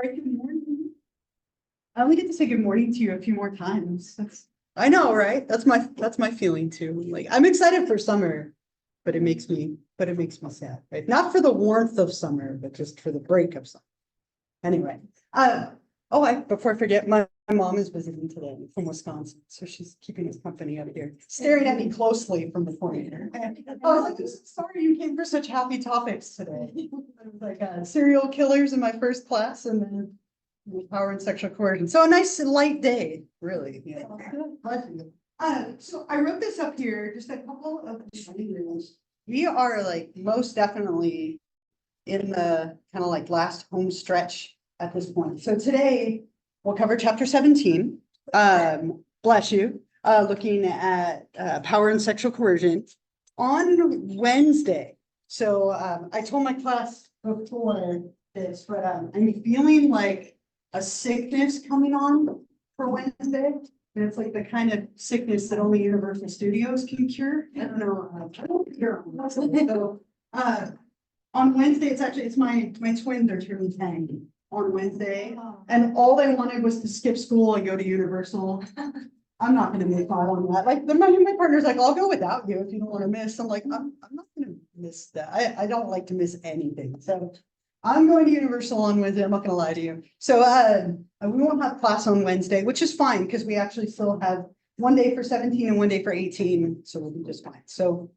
Right, good morning. I only get to say good morning to you a few more times. I know, right? That's my feeling too. Like, I'm excited for summer, but it makes me sad, right? Not for the warmth of summer, but just for the break of summer. Anyway, before I forget, my mom is visiting today from Wisconsin, so she's keeping us company up here, staring at me closely from the corner. I was like, sorry you came for such happy topics today. I was like, serial killers in my first class, and then power and sexual coercion. So a nice light day, really. Yeah. So I wrote this up here, just a couple of things. We are like most definitely in the kind of like last home stretch at this point. So today we'll cover chapter 17. Bless you. Looking at power and sexual coercion on Wednesday. So I told my class before this, but I'm feeling like a sickness coming on for Wednesday. And it's like the kind of sickness that only Universal Studios can cure. I don't know. So, on Wednesday, it's my twins are turning 10 on Wednesday. And all they wanted was to skip school and go to Universal. I'm not gonna make out on that. Like my partner's like, I'll go without you if you don't want to miss. I'm like, I'm not gonna miss that. I don't like to miss anything. So I'm going to Universal on Wednesday. I'm not gonna lie to you. So we won't have class on Wednesday, which is fine because we actually still have one day for 17 and one day for 18. So we'll be just fine. So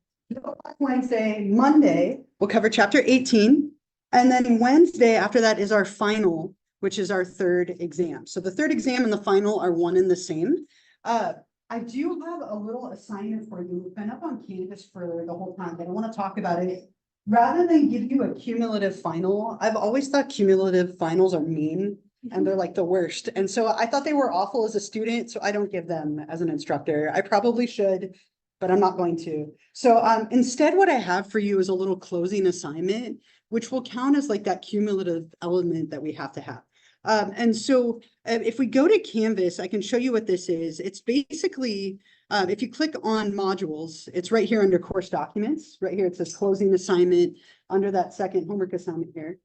Wednesday, Monday, we'll cover chapter 18. And then Wednesday after that is our final, which is our third exam. So the third exam and the final are one and the same. I do have a little assignment for you. We've been up on Canvas for the whole time, but I want to talk about it. Rather than give you a cumulative final, I've always thought cumulative finals are mean and they're like the worst. And so I thought they were awful as a student, so I don't give them as an instructor. I probably should, but I'm not going to. So instead, what I have for you is a little closing assignment, which will count as like that cumulative element that we have to have. And so if we go to Canvas, I can show you what this is. It's basically, if you click on modules, it's right here under course documents. Right here, it says closing assignment under that second homework assignment here.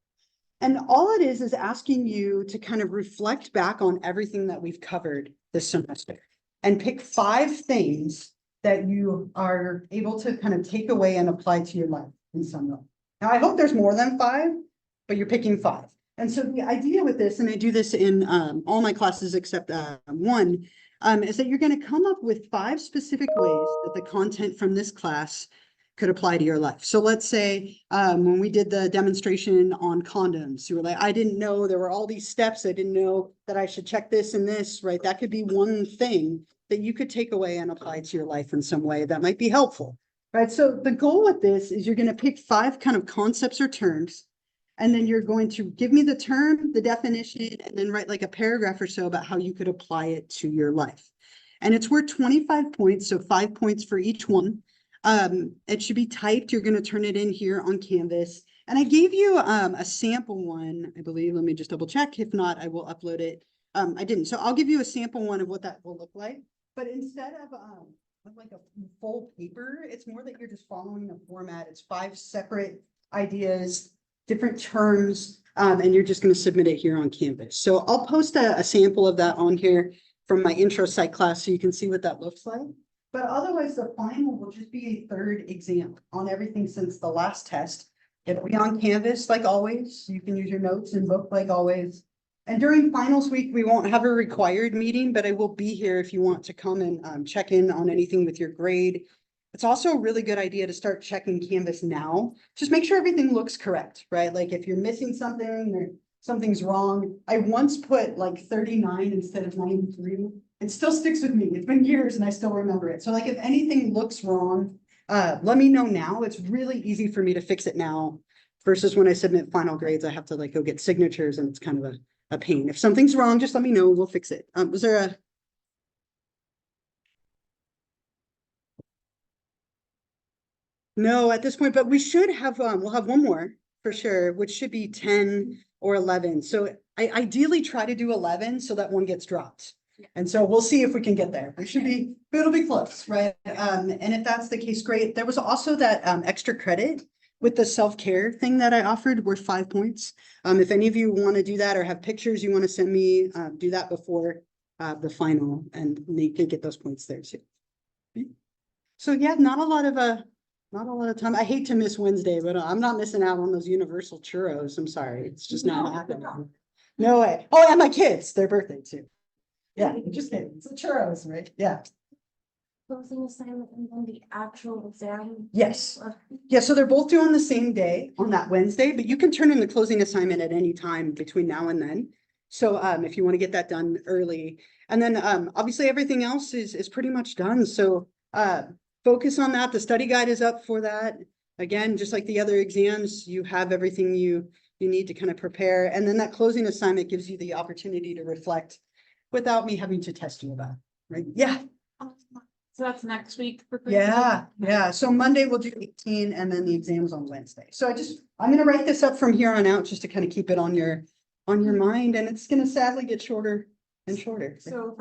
And all it is asking you to kind of reflect back on everything that we've covered this semester and pick 5 things that you are able to kind of take away and apply to your life in some way. Now, I hope there's more than 5, but you're picking 5. And so the idea with this, and I do this in all my classes except one, is that you're going to come up with 5 specific ways that the content from this class could apply to your life. So let's say when we did the demonstration on condoms, you were like, I didn't know there were all these steps. I didn't know that I should check this and this, right? That could be one thing that you could take away and apply to your life in some way that might be helpful, right? So the goal with this is you're going to pick 5 kind of concepts or terms. And then you're going to give me the term, the definition, and then write like a paragraph or so about how you could apply it to your life. And it's worth 25 points, so 5 points for each one. It should be typed. You're going to turn it in here on Canvas. And I gave you a sample one, I believe. Let me just double check. If not, I will upload it. I didn't. So I'll give you a sample one of what that will look like. But instead of like a full paper, it's more that you're just following the format. It's 5 separate ideas, different terms, and you're just going to submit it here on Canvas. So I'll post a sample of that on here from my intro psych class so you can see what that looks like. But otherwise, the final will just be a third exam on everything since the last test. It'll be on Canvas like always. You can use your notes in book like always. And during finals week, we won't have a required meeting, but I will be here if you want to come and check in on anything with your grade. It's also a really good idea to start checking Canvas now. Just make sure everything looks correct, right? Like if you're missing something or something's wrong. I once put like 39 instead of 93. It still sticks with me. It's been years and I still remember it. So like if anything looks wrong, let me know now. It's really easy for me to fix it now versus when I submit final grades, I have to like go get signatures and it's kind of a pain. If something's wrong, just let me know. We'll fix it. Was there a No, at this point, but we should have, we'll have one more for sure, which should be 10 or 11. So I ideally try to do 11 so that one gets dropped. And so we'll see if we can get there. We should be, but it'll be close, right? And if that's the case, great. There was also that extra credit with the self-care thing that I offered, worth 5 points. If any of you want to do that or have pictures you want to send me, do that before the final, and you can get those points there too. So yeah, not a lot of time. I hate to miss Wednesday, but I'm not missing out on those universal churros. I'm sorry, it's just not happening. No way. Oh, and my kids, their birthday too. Yeah, just kidding. It's the churros, right? Yeah. Closing assignment and then the actual exam. Yes. Yeah, so they're both due on the same day on that Wednesday, but you can turn in the closing assignment at any time between now and then. So if you want to get that done early, and then obviously everything else is pretty much done. So focus on that. The study guide is up for that. Again, just like the other exams, you have everything you need to kind of prepare. And then that closing assignment gives you the opportunity to reflect without me having to test you about it, right? Yeah. So that's next week. Yeah. So Monday we'll do 18 and then the exams on Wednesday. So I'm gonna write this up from here on out just to kind of keep it on your mind, and it's gonna sadly get shorter and shorter. So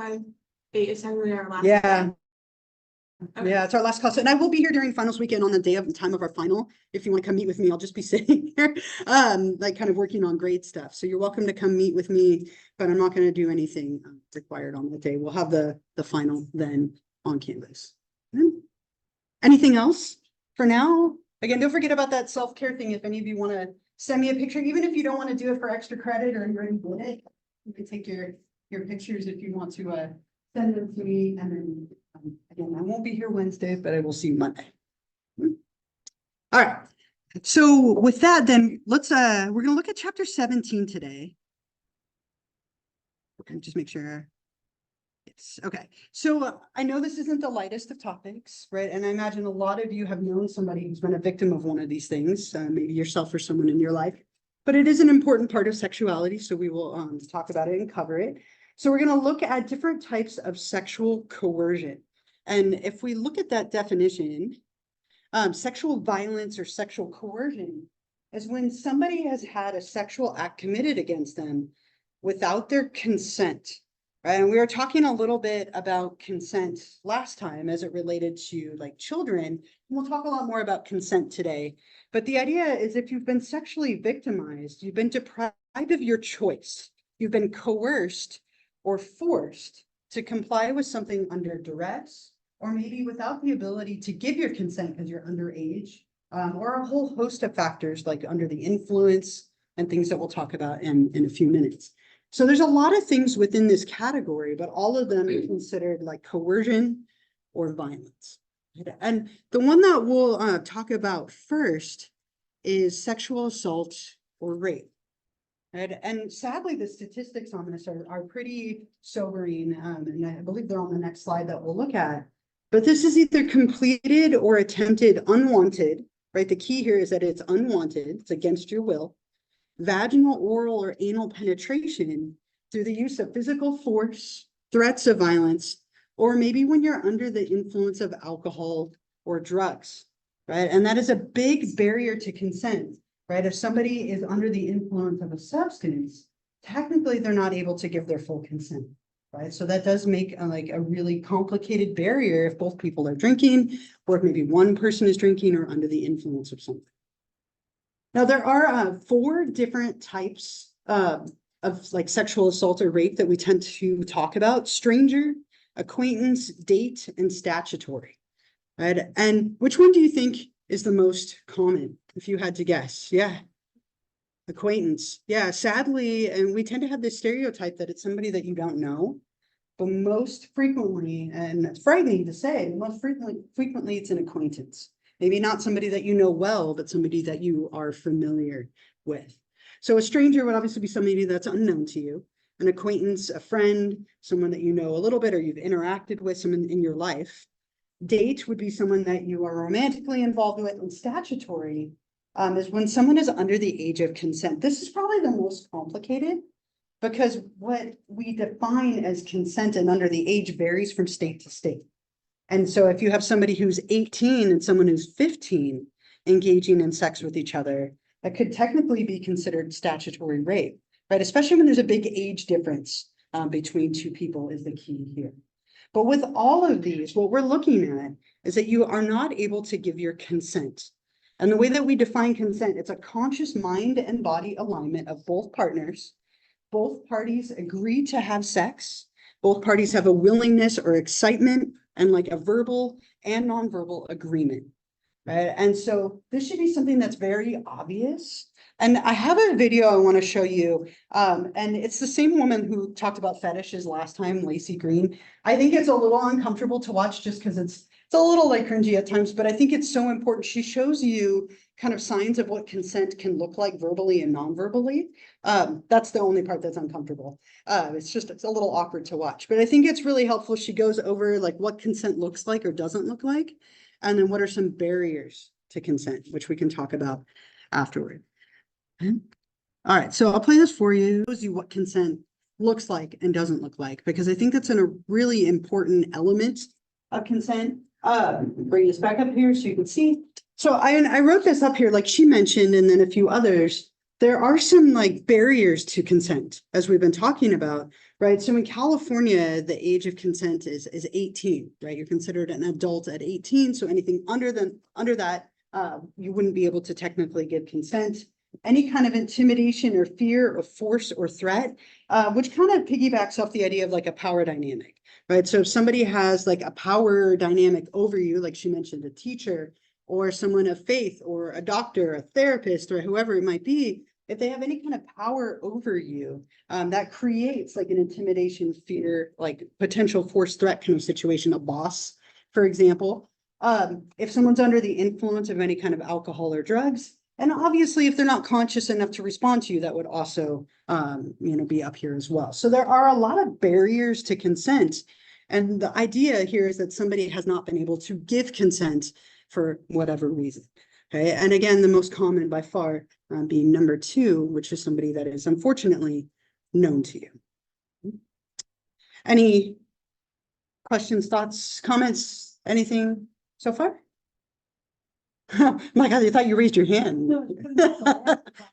it's our last. Yeah. Okay. Yeah, it's our last class, and I will be here during finals weekend on the day of the time of our final. If you want to come meet with me, I'll just be sitting here, like kind of working on grade stuff. So you're welcome to come meet with me, but I'm not going to do anything required on that day. We'll have the final then on campus. Anything else for now? Again, don't forget about that self-care thing. If any of you want to send me a picture, even if you don't want to do it for extra credit or you already did it, you can take your pictures if you want to send them to me, and then again, I won't be here Wednesday, but I will see you Monday. All right. So with that, then let's we're gonna look at chapter 17 today. Okay, just make sure. Yes. Okay. So I know this isn't the lightest of topics, right? And I imagine a lot of you have known somebody who's been a victim of one of these things, maybe yourself or someone in your life. But it is an important part of sexuality, so we will talk about it and cover it. So we're going to look at different types of sexual coercion. And if we look at that definition, sexual violence or sexual coercion is when somebody has had a sexual act committed against them without their consent, right? And we were talking a little bit about consent last time as it related to like children. We'll talk a lot more about consent today. But the idea is if you've been sexually victimized, you've been deprived of your choice, you've been coerced or forced to comply with something under duress, or maybe without the ability to give your consent because you're underage, or a whole host of factors like under the influence and things that we'll talk about in a few minutes. So there's a lot of things within this category, but all of them are considered like coercion or violence. And the one that we'll talk about first is sexual assault or rape. And sadly, the statistics on this are pretty sobering, and I believe they're on the next slide that we'll look at. But this is either completed or attempted unwanted, right? The key here is that it's unwanted, it's against your will, vaginal, oral, or anal penetration through the use of physical force, threats of violence, or maybe when you're under the influence of alcohol or drugs, right? And that is a big barrier to consent, right? If somebody is under the influence of a substance, technically they're not able to give their full consent, right? So that does make like a really complicated barrier if both people are drinking, or if maybe one person is drinking or under the influence of something. Now, there are 4 different types of like sexual assault or rape that we tend to talk about: stranger, acquaintance, date, and statutory, right? And which one do you think is the most common, if you had to guess? Yeah, acquaintance. Yeah, sadly, and we tend to have this stereotype that it's somebody that you don't know, but most frequently, and it's frightening to say, most frequently it's an acquaintance. Maybe not somebody that you know well, but somebody that you are familiar with. So a stranger would obviously be somebody that's unknown to you. An acquaintance, a friend, someone that you know a little bit or you've interacted with, someone in your life. Date would be someone that you are romantically involved with. And statutory is when someone is under the age of consent. This is probably the most complicated because what we define as consent and under the age varies from state to state. And so if you have somebody who's 18 and someone who's 15 engaging in sex with each other, that could technically be considered statutory rape, right? Especially when there's a big age difference between 2 people is the key here. But with all of these, what we're looking at is that you are not able to give your consent. And the way that we define consent, it's a conscious mind and body alignment of both partners. Both parties agree to have sex. Both parties have a willingness or excitement and like a verbal and nonverbal agreement, right? And so this should be something that's very obvious. And I have a video I want to show you. And it's the same woman who talked about fetishes last time, Lacey Green. I think it's a little uncomfortable to watch just because it's a little like cringy at times, but I think it's so important. She shows you kind of signs of what consent can look like verbally and non-verbally. That's the only part that's uncomfortable. It's a little awkward to watch, but I think it's really helpful. She goes over like what consent looks like or doesn't look like, and then what are some barriers to consent, which we can talk about afterward. All right, so I'll play this for you. Shows you what consent looks like and doesn't look like, because I think that's a really important element of consent. Bring this back up here so you can see. So I wrote this up here, like she mentioned, and then a few others. There are some like barriers to consent, as we've been talking about, right? So in California, the age of consent is 18, right? You're considered an adult at 18. So anything under that, you wouldn't be able to technically give consent. Any kind of intimidation or fear or force or threat, which kind of piggybacks off the idea of like a power dynamic, right? So if somebody has like a power dynamic over you, like she mentioned, a teacher or someone of faith or a doctor, a therapist, or whoever it might be, if they have any kind of power over you, that creates like an intimidation, fear, like potential force threat kind of situation, a boss, for example. If someone's under the influence of any kind of alcohol or drugs, and obviously, if they're not conscious enough to respond to you, that would also, be up here as well. So there are a lot of barriers to consent. And the idea here is that somebody has not been able to give consent for whatever reason. Okay. And again, the most common by far being number 2, which is somebody that is unfortunately known to you. Any questions, thoughts, comments, anything so far? My God, I thought you raised your hand. No,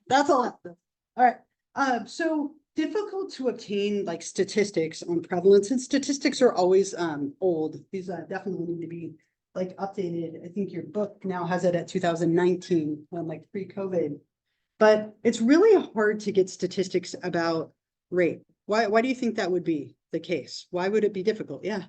That's a lot. All right. So difficult to obtain like statistics on prevalence, and statistics are always old. These definitely need to be like updated. I think your book now has it at 2019, like pre-COVID. But it's really hard to get statistics about rape. Why do you think that would be the case? Why would it be difficult? Yeah.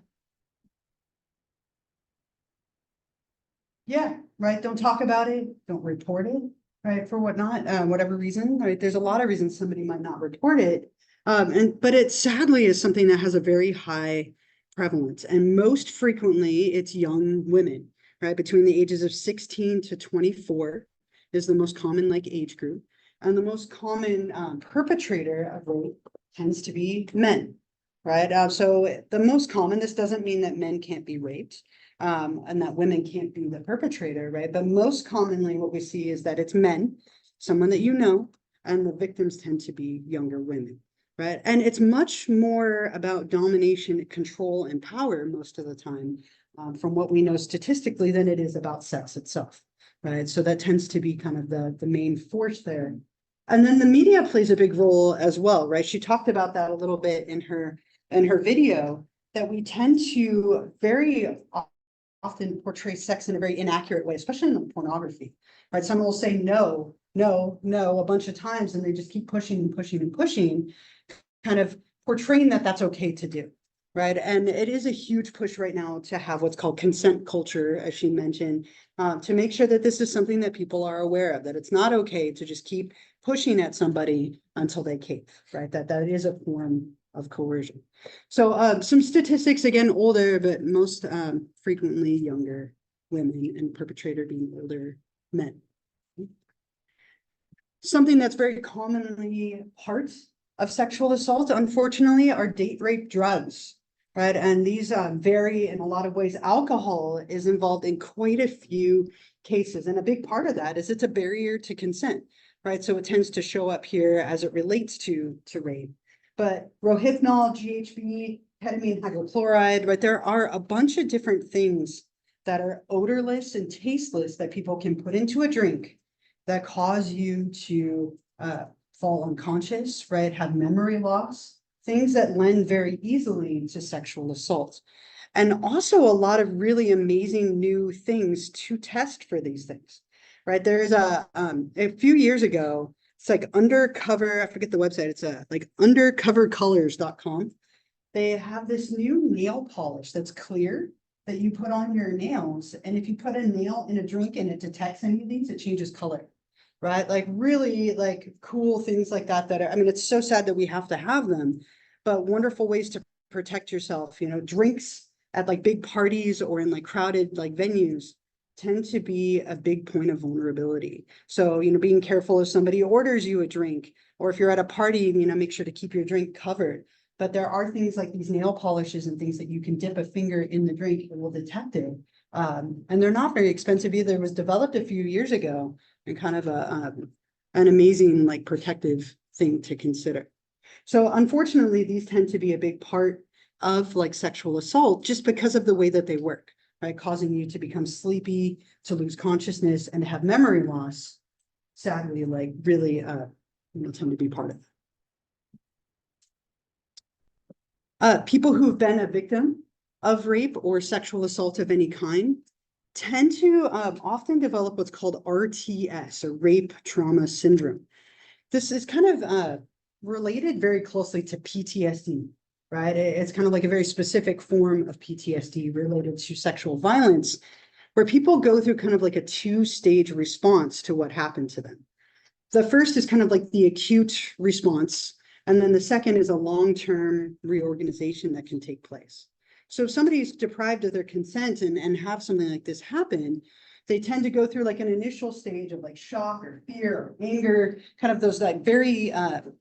Yeah, right. Don't talk about it. Don't report it, right? For whatever reason, right? There's a lot of reasons somebody might not report it. But it sadly is something that has a very high prevalence. And most frequently it's young women, right? Between the ages of 16 to 24 is the most common like age group. And the most common perpetrator of rape tends to be men, right? So the most common, this doesn't mean that men can't be raped. And that women can't be the perpetrator, right? But most commonly what we see is that it's men, someone that you know, and the victims tend to be younger women, right? And it's much more about domination, control, and power most of the time, from what we know statistically, than it is about sex itself, right? So that tends to be kind of the main force there. And then the media plays a big role as well, right? She talked about that a little bit in her video, that we tend to very often portray sex in a very inaccurate way, especially in pornography, right? Someone will say no, no, no a bunch of times, and they just keep pushing and pushing and pushing, kind of portraying that that's okay to do, right? And it is a huge push right now to have what's called consent culture, as she mentioned, to make sure that this is something that people are aware of, that it's not okay to just keep pushing at somebody until they cave, right? That is a form of coercion. So some statistics, again, older, but most frequently younger women, and perpetrator being older men. Something that's very commonly part of sexual assault, unfortunately, are date rape drugs, right? And these vary in a lot of ways. Alcohol is involved in quite a few cases. And a big part of that is it's a barrier to consent, right? So it tends to show up here as it relates to rape. But rohypnol, GHB, ketamine hydrochloride, right? There are a bunch of different things that are odorless and tasteless that people can put into a drink that cause you to fall unconscious, right? Have memory loss, things that lend very easily to sexual assault. And also a lot of really amazing new things to test for these things, right? There's a few years ago, it's like undercover, I forget the website, it's like undercovercolors.com. They have this new nail polish that's clear that you put on your nails. And if you put a nail in a drink and it detects any of these, it changes color. Right? Like really like cool things like that I mean, it's so sad that we have to have them, but wonderful ways to protect yourself. You know, drinks at like big parties or in like crowded like venues tend to be a big point of vulnerability. So, you know, being careful if somebody orders you a drink, or if you're at a party, you know, make sure to keep your drink covered. But there are things like these nail polishes and things that you can dip a finger in the drink, it will detect it. And they're not very expensive either. It was developed a few years ago and kind of an amazing like protective thing to consider. So unfortunately, these tend to be a big part of like sexual assault just because of the way that they work, right? Causing you to become sleepy, to lose consciousness, and to have memory loss. Sadly, like really tend to be part of it. People who've been a victim of rape or sexual assault of any kind tend to often develop what's called RTS, or rape trauma syndrome. This is kind of related very closely to PTSD, right? It's kind of like a very specific form of PTSD related to sexual violence, where people go through kind of like a two-stage response to what happened to them. The first is kind of like the acute response, and then the second is a long-term reorganization that can take place. So if somebody's deprived of their consent and have something like this happen, they tend to go through like an initial stage of like shock or fear or anger, kind of those like very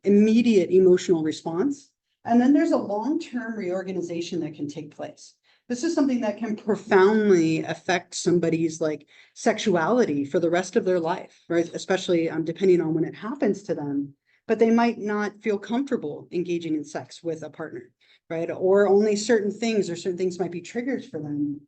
immediate emotional response. And then there's a long-term reorganization that can take place. This is something that can profoundly affect somebody's like sexuality for the rest of their life, right? Especially depending on when it happens to them. But they might not feel comfortable engaging in sex with a partner, right? Or only certain things might be triggers for them.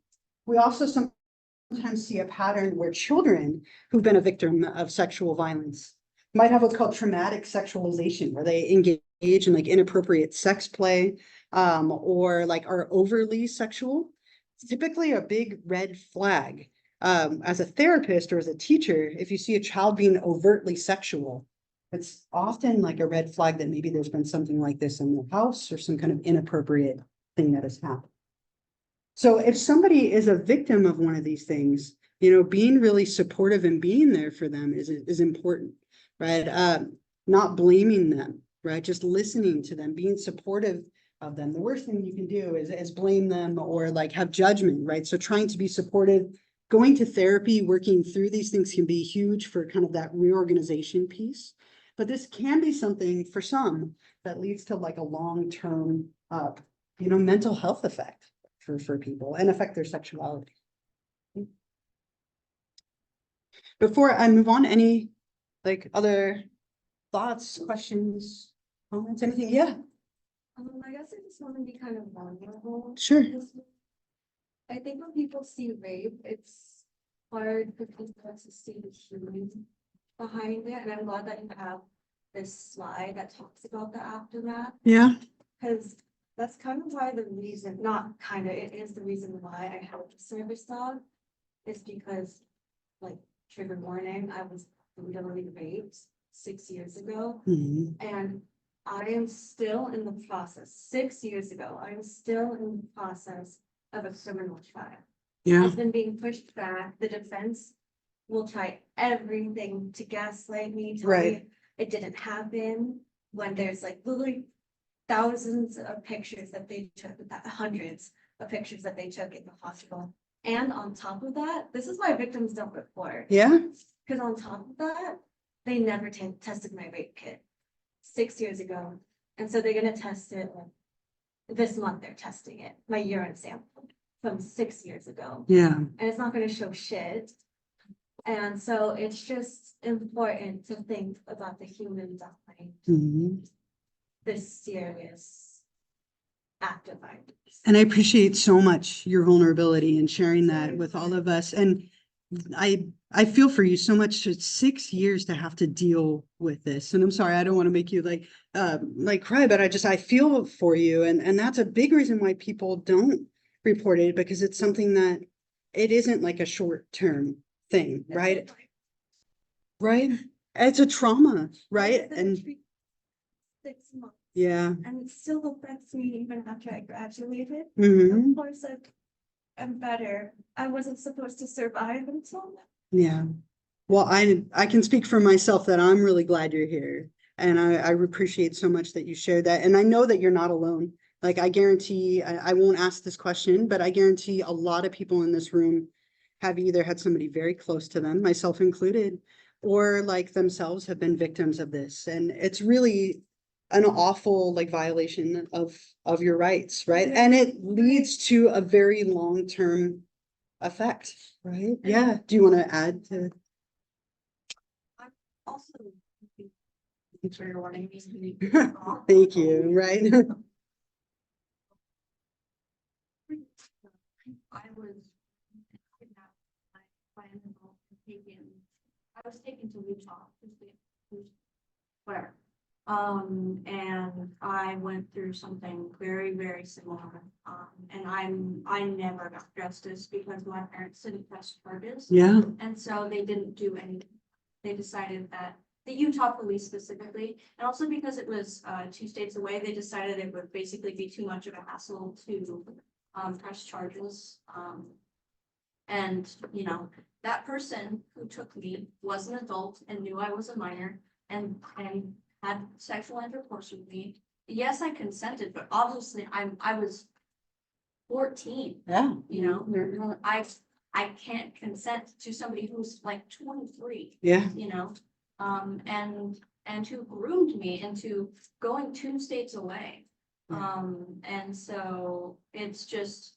We also sometimes see a pattern where children who've been a victim of sexual violence might have what's called traumatic sexualization, where they engage in like inappropriate sex play, or like are overly sexual. It's typically a big red flag. As a therapist or as a teacher, if you see a child being overtly sexual, it's often like a red flag that maybe there's been something like this in the house or some kind of inappropriate thing that has happened. So if somebody is a victim of one of these things, you know, being really supportive and being there for them is important, right? Not blaming them, right? Just listening to them, being supportive of them. The worst thing you can do is blame them or like have judgment, right? So trying to be supportive, going to therapy, working through these things can be huge for kind of that reorganization piece. But this can be something for some that leads to like a long-term, mental health effect for people and affect their sexuality. Before I move on, any like other thoughts, questions, comments, anything? Yeah, I guess I just want to be kind of vulnerable. sure. I think when people see rape, it's hard for people to see the human behind it. And I'm glad that you have this slide that talks about the aftermath. Yeah. Because that's kind of why not kind of, it is the reason why I have a service dog. Is because, like, trigger warning, I was brutally raped 6 years ago. Mm-hmm. And I am still in the process. 6 years ago, I am still in the process of a criminal trial. Yeah. It's been being pushed back. The defense will try everything to gaslight me, tell me it didn't happen, when there's like literally thousands of pictures that they took, hundreds of pictures that they took in the hospital. And on top of that, this is why victims don't report. Yeah. Because on top of that, they never tested my rape kit 6 years ago. And so they're going to test it this month. They're testing it, my urine sample from 6 years ago. Yeah. And it's not going to show shit. And so it's just important to think about the human behind this serious act of violence. And I appreciate so much your vulnerability and sharing that with all of us. And I feel for you so much. It's 6 years to have to deal with this. And I'm sorry, I don't want to make you like cry, but I feel for you. And that's a big reason why people don't report it, because it's something that it isn't like a short-term thing, right? right? It's a trauma, right? I was in And treatment 6 months. yeah. And it still affects me even after I graduated. Mhm. Of course, I'm better. I wasn't supposed to survive until now. Yeah. Well, I can speak for myself that I'm really glad you're here. And I appreciate so much that you shared that. And I know that you're not alone. Like I guarantee, I won't ask this question, but I guarantee a lot of people in this room have either had somebody very close to them, myself included, or like themselves have been victims of this. And it's really an awful like violation of your rights, right? And it leads to a very long-term effect, right? Yeah. Do you want to add to? Also, thanks for your warning. Thank you, right? I was kidnapped by an adult and taken. I was taken to Utah, whatever. And I went through something very, very similar. And I never got justice because my parents didn't press charges. Yeah. And so they didn't do anything. They decided that the Utah police specifically, and also because it was 2 states away, they decided it would basically be too much of a hassle to press charges. And you know, that person who took me was an adult and knew I was a minor and had sexual intercourse with me. Yes, I consented, but obviously I was 14. Yeah. You know, I can't consent to somebody who's like 23. Yeah. You know, and who groomed me into going 2 states away. And so it's just,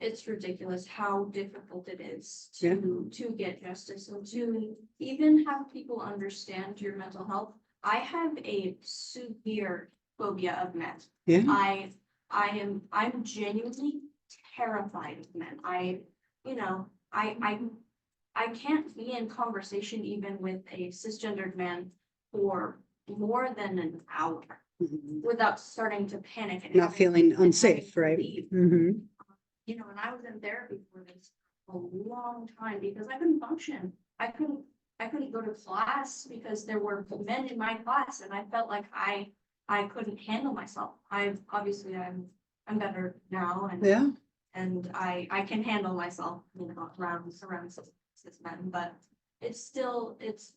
it's ridiculous how difficult it is to get justice and to even have people understand your mental health. I have a severe phobia of men. Yeah. I'm genuinely terrified of men. I can't be in conversation even with a cisgendered man for more than an hour without starting to panic and Not feeling unsafe, having to right? leave. Mm-hmm. You know, and I was in therapy for this a long time because I couldn't function. I couldn't go to class because there were men in my class and I felt like I couldn't handle myself. I'm better now and I can handle myself, you know, around cis men, but it's still it's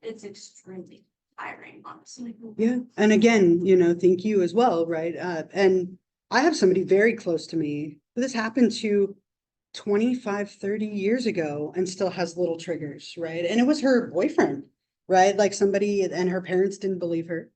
extremely tiring, honestly. Yeah. And again, you know, thank you as well, right? And I have somebody very close to me who this happened to 25, 30 years ago and still has little triggers, right? And it was her boyfriend, right? Like somebody, and her parents didn't believe her,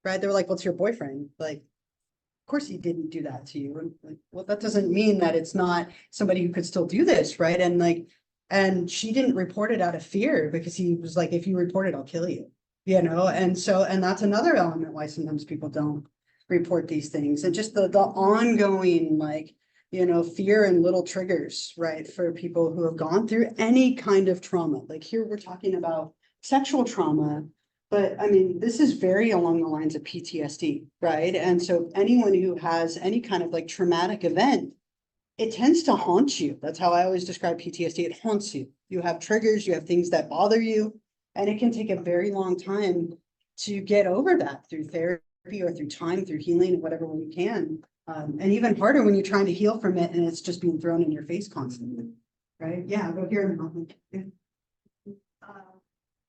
right? They were like, what's your boyfriend? Like, of course he didn't do that to you. And like, well, that doesn't mean that it's not somebody who could still do this, right? And like, and she didn't report it out of fear because he was like, if you report it, I'll kill you, you know? And so, and that's another element why sometimes people don't report these things. And just the ongoing, like, you know, fear and little triggers, right? For people who have gone through any kind of trauma. Like here, we're talking about sexual trauma, but I mean, this is very along the lines of PTSD, right? And so anyone who has any kind of like traumatic event, it tends to haunt you. That's how I always describe PTSD. It haunts you. You have triggers, you have things that bother you, and it can take a very long time to get over that through therapy or through time, through healing, whatever way you can. And even harder when you're trying to heal from it and it's just being thrown in your face constantly, right? Yeah, go here in a moment. Yeah.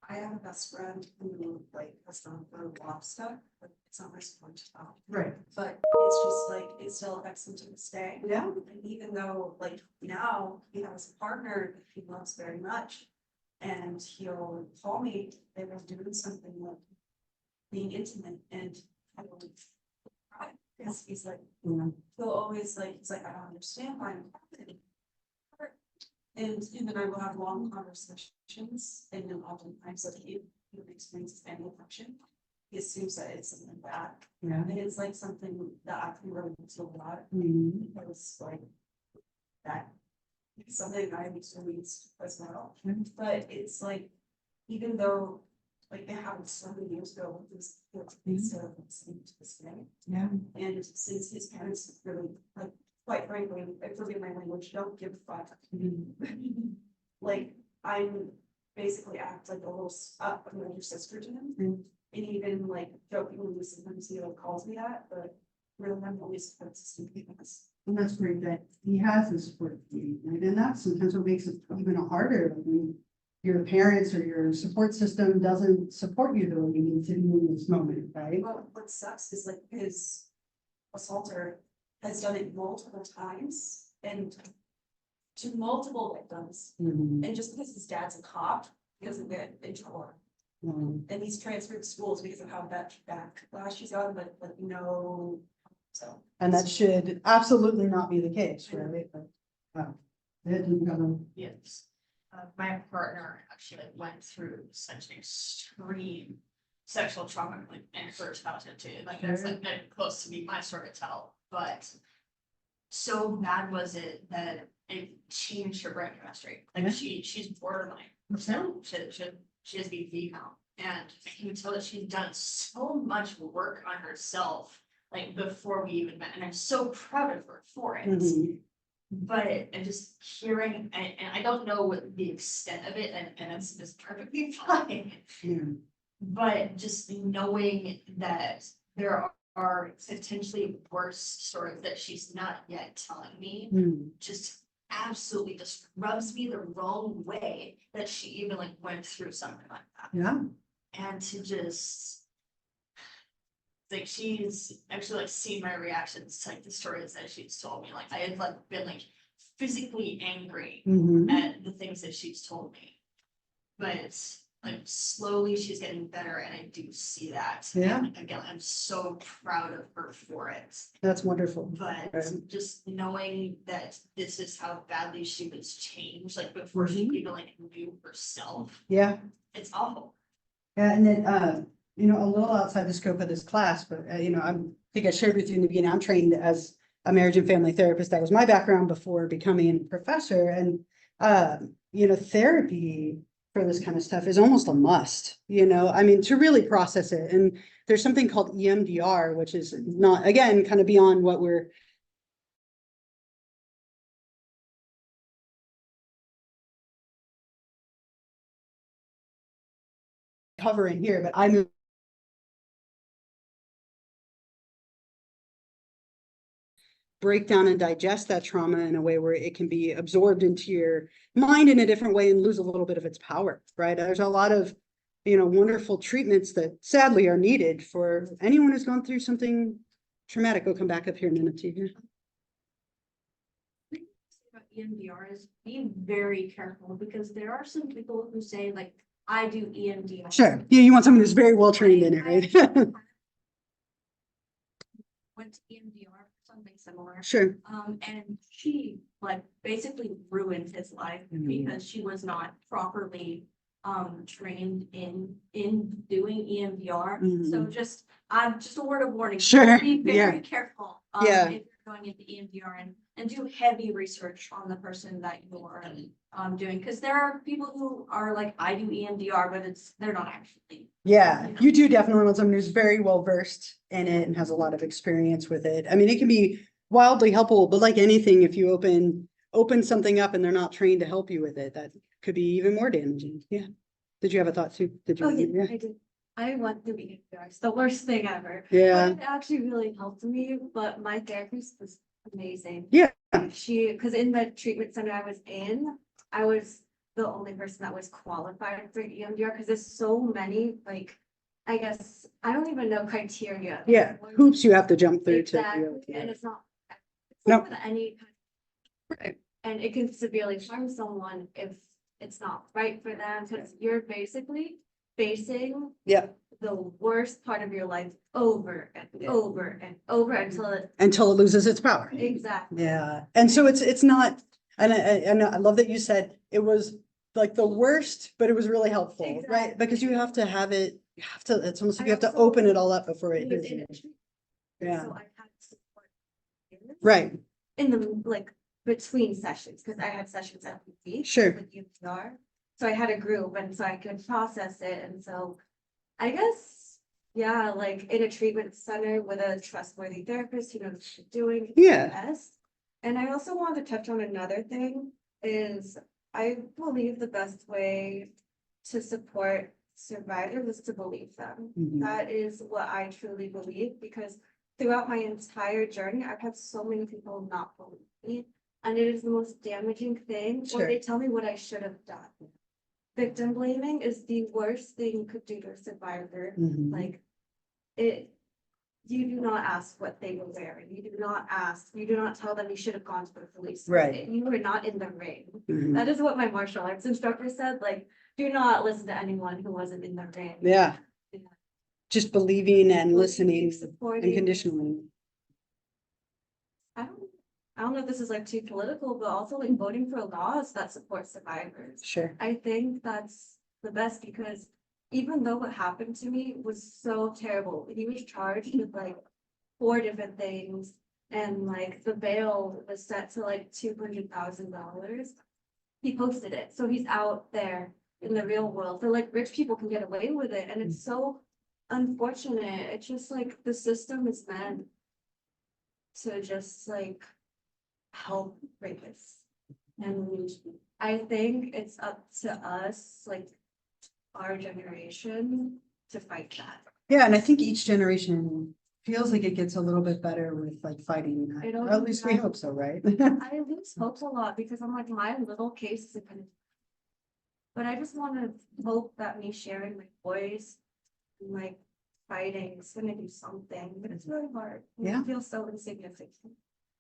I have a best friend who like has gone through a lot of stuff, but it's not my support stuff. Right. But it's just like it still affects him to this day. Yeah. And even though like now he has a partner that he loves very much, and he'll call me, they were doing something like being intimate, and I will cry because he's like, he'll always like, he's like, I don't understand why I'm happening. And even I will have long conversations, and then oftentimes like he experiences any affection, he assumes that it's something bad. Yeah. And it's like something that I can relate to a lot, because like that is something I experienced as well. But it's like, even though like it happened so many years ago, it's still listening to this day. Yeah. And since his parents really like, quite frankly, I forget my language, don't give a fuck. Like, I'm basically act like a little, an older sister to him. Mm. And even like jokingly, sometimes he like calls me that, but really I'm always support system he has. And that's great that he has a support team, right? And that's sometimes what makes it even harder when your parents or your support system doesn't support you the way you need to in this moment, right? Well, what sucks is like his assaulter has done it multiple times and to multiple victims. Mhm. And just because his dad's a cop, he doesn't get in trouble. And he's transferred schools because of how that backlash he's gotten, but like, no, so. And that should absolutely not be the case, right? But, it didn't go. Yes. My partner actually went through such an extreme sexual trauma like in her childhood too. Like that's like very close to be my story to tell. But so bad was it that it changed her brain chemistry. Like Yeah. she's borderline. So she has BV now. And I can tell that she's done so much work on herself, like before we even met. And I'm so proud of her for it. Mhm. But and just hearing, and I don't know what the extent of it, and it's perfectly fine. Yeah. But just knowing that there are potentially worse stories that she's not yet telling me, Mm. just absolutely just rubs me the wrong way that she even like went through something like that. Yeah. And to just like she's actually like seen my reactions to like the stories that she's told me. Like I had like been like physically angry Mhm. at the things that she's told me. But like slowly she's getting better and I do see that. Yeah. And again, I'm so proud of her for it. That's wonderful. But Right. just knowing that this is how badly she was changed, like before she Mhm. even like knew herself, Yeah. it's awful. Yeah, and then, a little outside the scope of this class, but, I think I shared with you in the beginning, I'm trained as a marriage and family therapist. That was my background before becoming a professor. And, therapy for this kind of stuff is almost a must, to really process it. And there's something called EMDR, which is not, again, kind of beyond what we're covering here, but I'm break down and digest that trauma in a way where it can be absorbed into your mind in a different way and lose a little bit of its power, right? There's a lot of, wonderful treatments that sadly are needed for anyone who's gone through something traumatic. We'll come back up here in a minute too. Yeah. About EMDR is be very careful because there are some people who say like, I do EMDR. Sure. Yeah, you want someone who's very well trained in it, right? Went to EMDR for something similar. Sure. And she like basically ruined his life because she was not properly trained in doing EMDR. So just a word of warning. Sure. Be very Yeah. careful Yeah. if you're going into EMDR and do heavy research on the person that you are doing, because there are people who are like, I do EMDR, but they're not actually. Yeah, you do definitely want someone who's very well versed in it and has a lot of experience with it. I mean, it can be wildly helpful, but like anything, if you open something up and they're not trained to help you with it, that could be even more damaging. Yeah. Did you have a thought too? Did you? Oh, yeah, I did. I went through EMDR. It's the worst thing ever. Yeah. But it actually really helped me, but my therapist was amazing. Yeah. Because in the treatment center I was the only person that was qualified for EMDR because there's so many, like, I guess, I don't even know criteria. Yeah. Hoops you have to jump through Exactly, to. and it's not No. with any kind Right. and it can severely harm someone if it's not right for them, because you're basically facing Yeah. the worst part of your life over and over and over until it Until it loses its power. exactly. Yeah. And so it's not, and I love that you said it was like the worst, but it was really helpful, right? Exactly. Because you have to have it, it's almost like you have to also open it all up before it was is. in a treatment, Yeah. So I had support Right. in the like between sessions, because I had sessions at week Sure. with UPR. So I had a group and so I could process it. And so I guess, yeah, like in a treatment center with a trustworthy therapist who knows what she's doing. Yeah. Best. And I also wanted to touch on another thing is I believe the best way to support survivors is to believe them. Mhm. That is what I truly believe, because throughout my entire journey, I've had so many people not believe me. And it is the most damaging thing, Sure. or they tell me what I should have done. Victim blaming is the worst thing you could do to a survivor. Mhm. Like, you do not ask what they were wearing. You do not ask, you do not tell them you should have gone to the police. Right. You were not in the ring. Mhm. That is what my martial arts instructor said, like, do not listen to anyone who wasn't in the ring. Yeah. Just believing and listening Supporting. unconditionally. I don't know if this is like too political, but also like voting for laws that support survivors. Sure. I think that's the best, because even though what happened to me was so terrible, he was charged with like 4 different things, and like the bail was set to like $200,000. He posted it, so he's out there in the real world. So like rich people can get away with it, and it's so unfortunate. It's just like the system is meant to just like help rapists. And I think it's up to us, like our generation, to fight that. Yeah, and I think each generation feels like it gets a little bit better with like fighting that. It Or always at least we does. hope so, right? I lose hope a lot because I'm like, my little case is gonna. But I just wanna hope that me sharing my voice and like fighting is gonna do something, but it's really hard. Yeah. I feel so insignificant.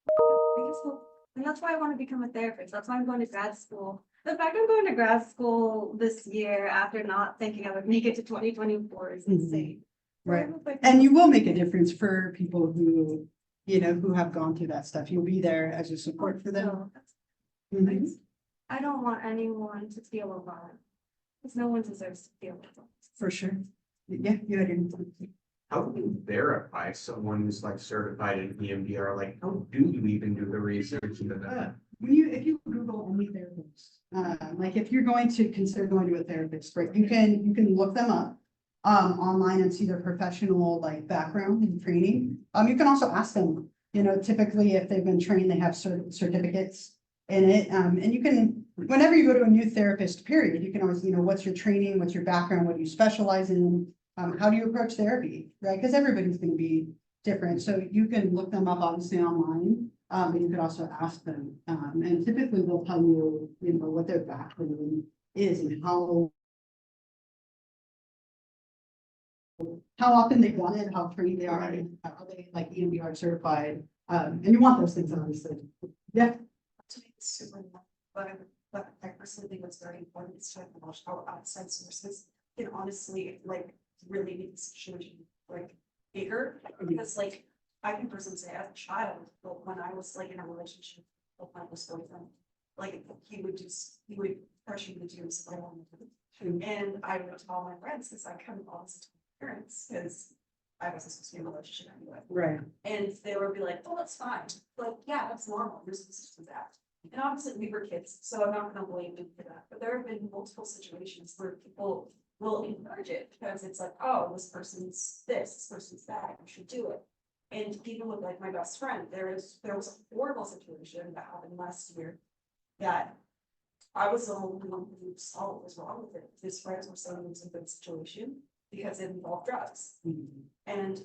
I just hope, and that's why I wanna become a therapist. That's why I'm going to grad school. The fact I'm going to grad school this year after not thinking I would make it to 2024 is Mhm. insane. So I Right. hope I can- And you will make a difference for people who, you know, who have gone through that stuff. You'll be there as a support for them. So, that's Mhm. nice. I don't want anyone to feel alone, because no one deserves to feel alone. For sure. Yeah, you had anything. How do you verify someone who's like certified in EMDR? Like, how do you even do the research into that? If you Google any therapist, like if you're going to consider going to a therapist, right, you can look them up online and see their professional like background and training. You can also ask them, you know, typically if they've been trained, they have certificates in it. And you can, whenever you go to a new therapist period, you can always, you know, what's your training, what's your background, what do you specialize in? How do you approach therapy, right? Because everybody's going to be different. So you can look them up obviously online. And you could also ask them, and typically they'll tell you, you know, what their background is and how often they've done it, how trained they are, and how they like EMDR certified. And you want those things, obviously. Yeah. To me, it's super important, but I personally think what's very important is to acknowledge how outside sources can honestly like really make the situation like bigger, because like I can personally say as a child, but when I was like in a relationship with my boyfriend, like he would pressure me to do something I wanted to do. And I would tell my friends, because I couldn't honestly tell my parents, because I wasn't supposed to be in a relationship anyway. Right. And they would be like, oh, that's fine. Like, yeah, that's normal. You're supposed to do that. And obviously we were kids, so I'm not gonna blame them for that. But there have been multiple situations where people will encourage it because it's like, oh, this person's this person's that, you should do it. And even with like my best friend, there was a horrible situation that happened last year that I was the only one who saw what was wrong with it. His friends were saying it was a good situation because it involved drugs. And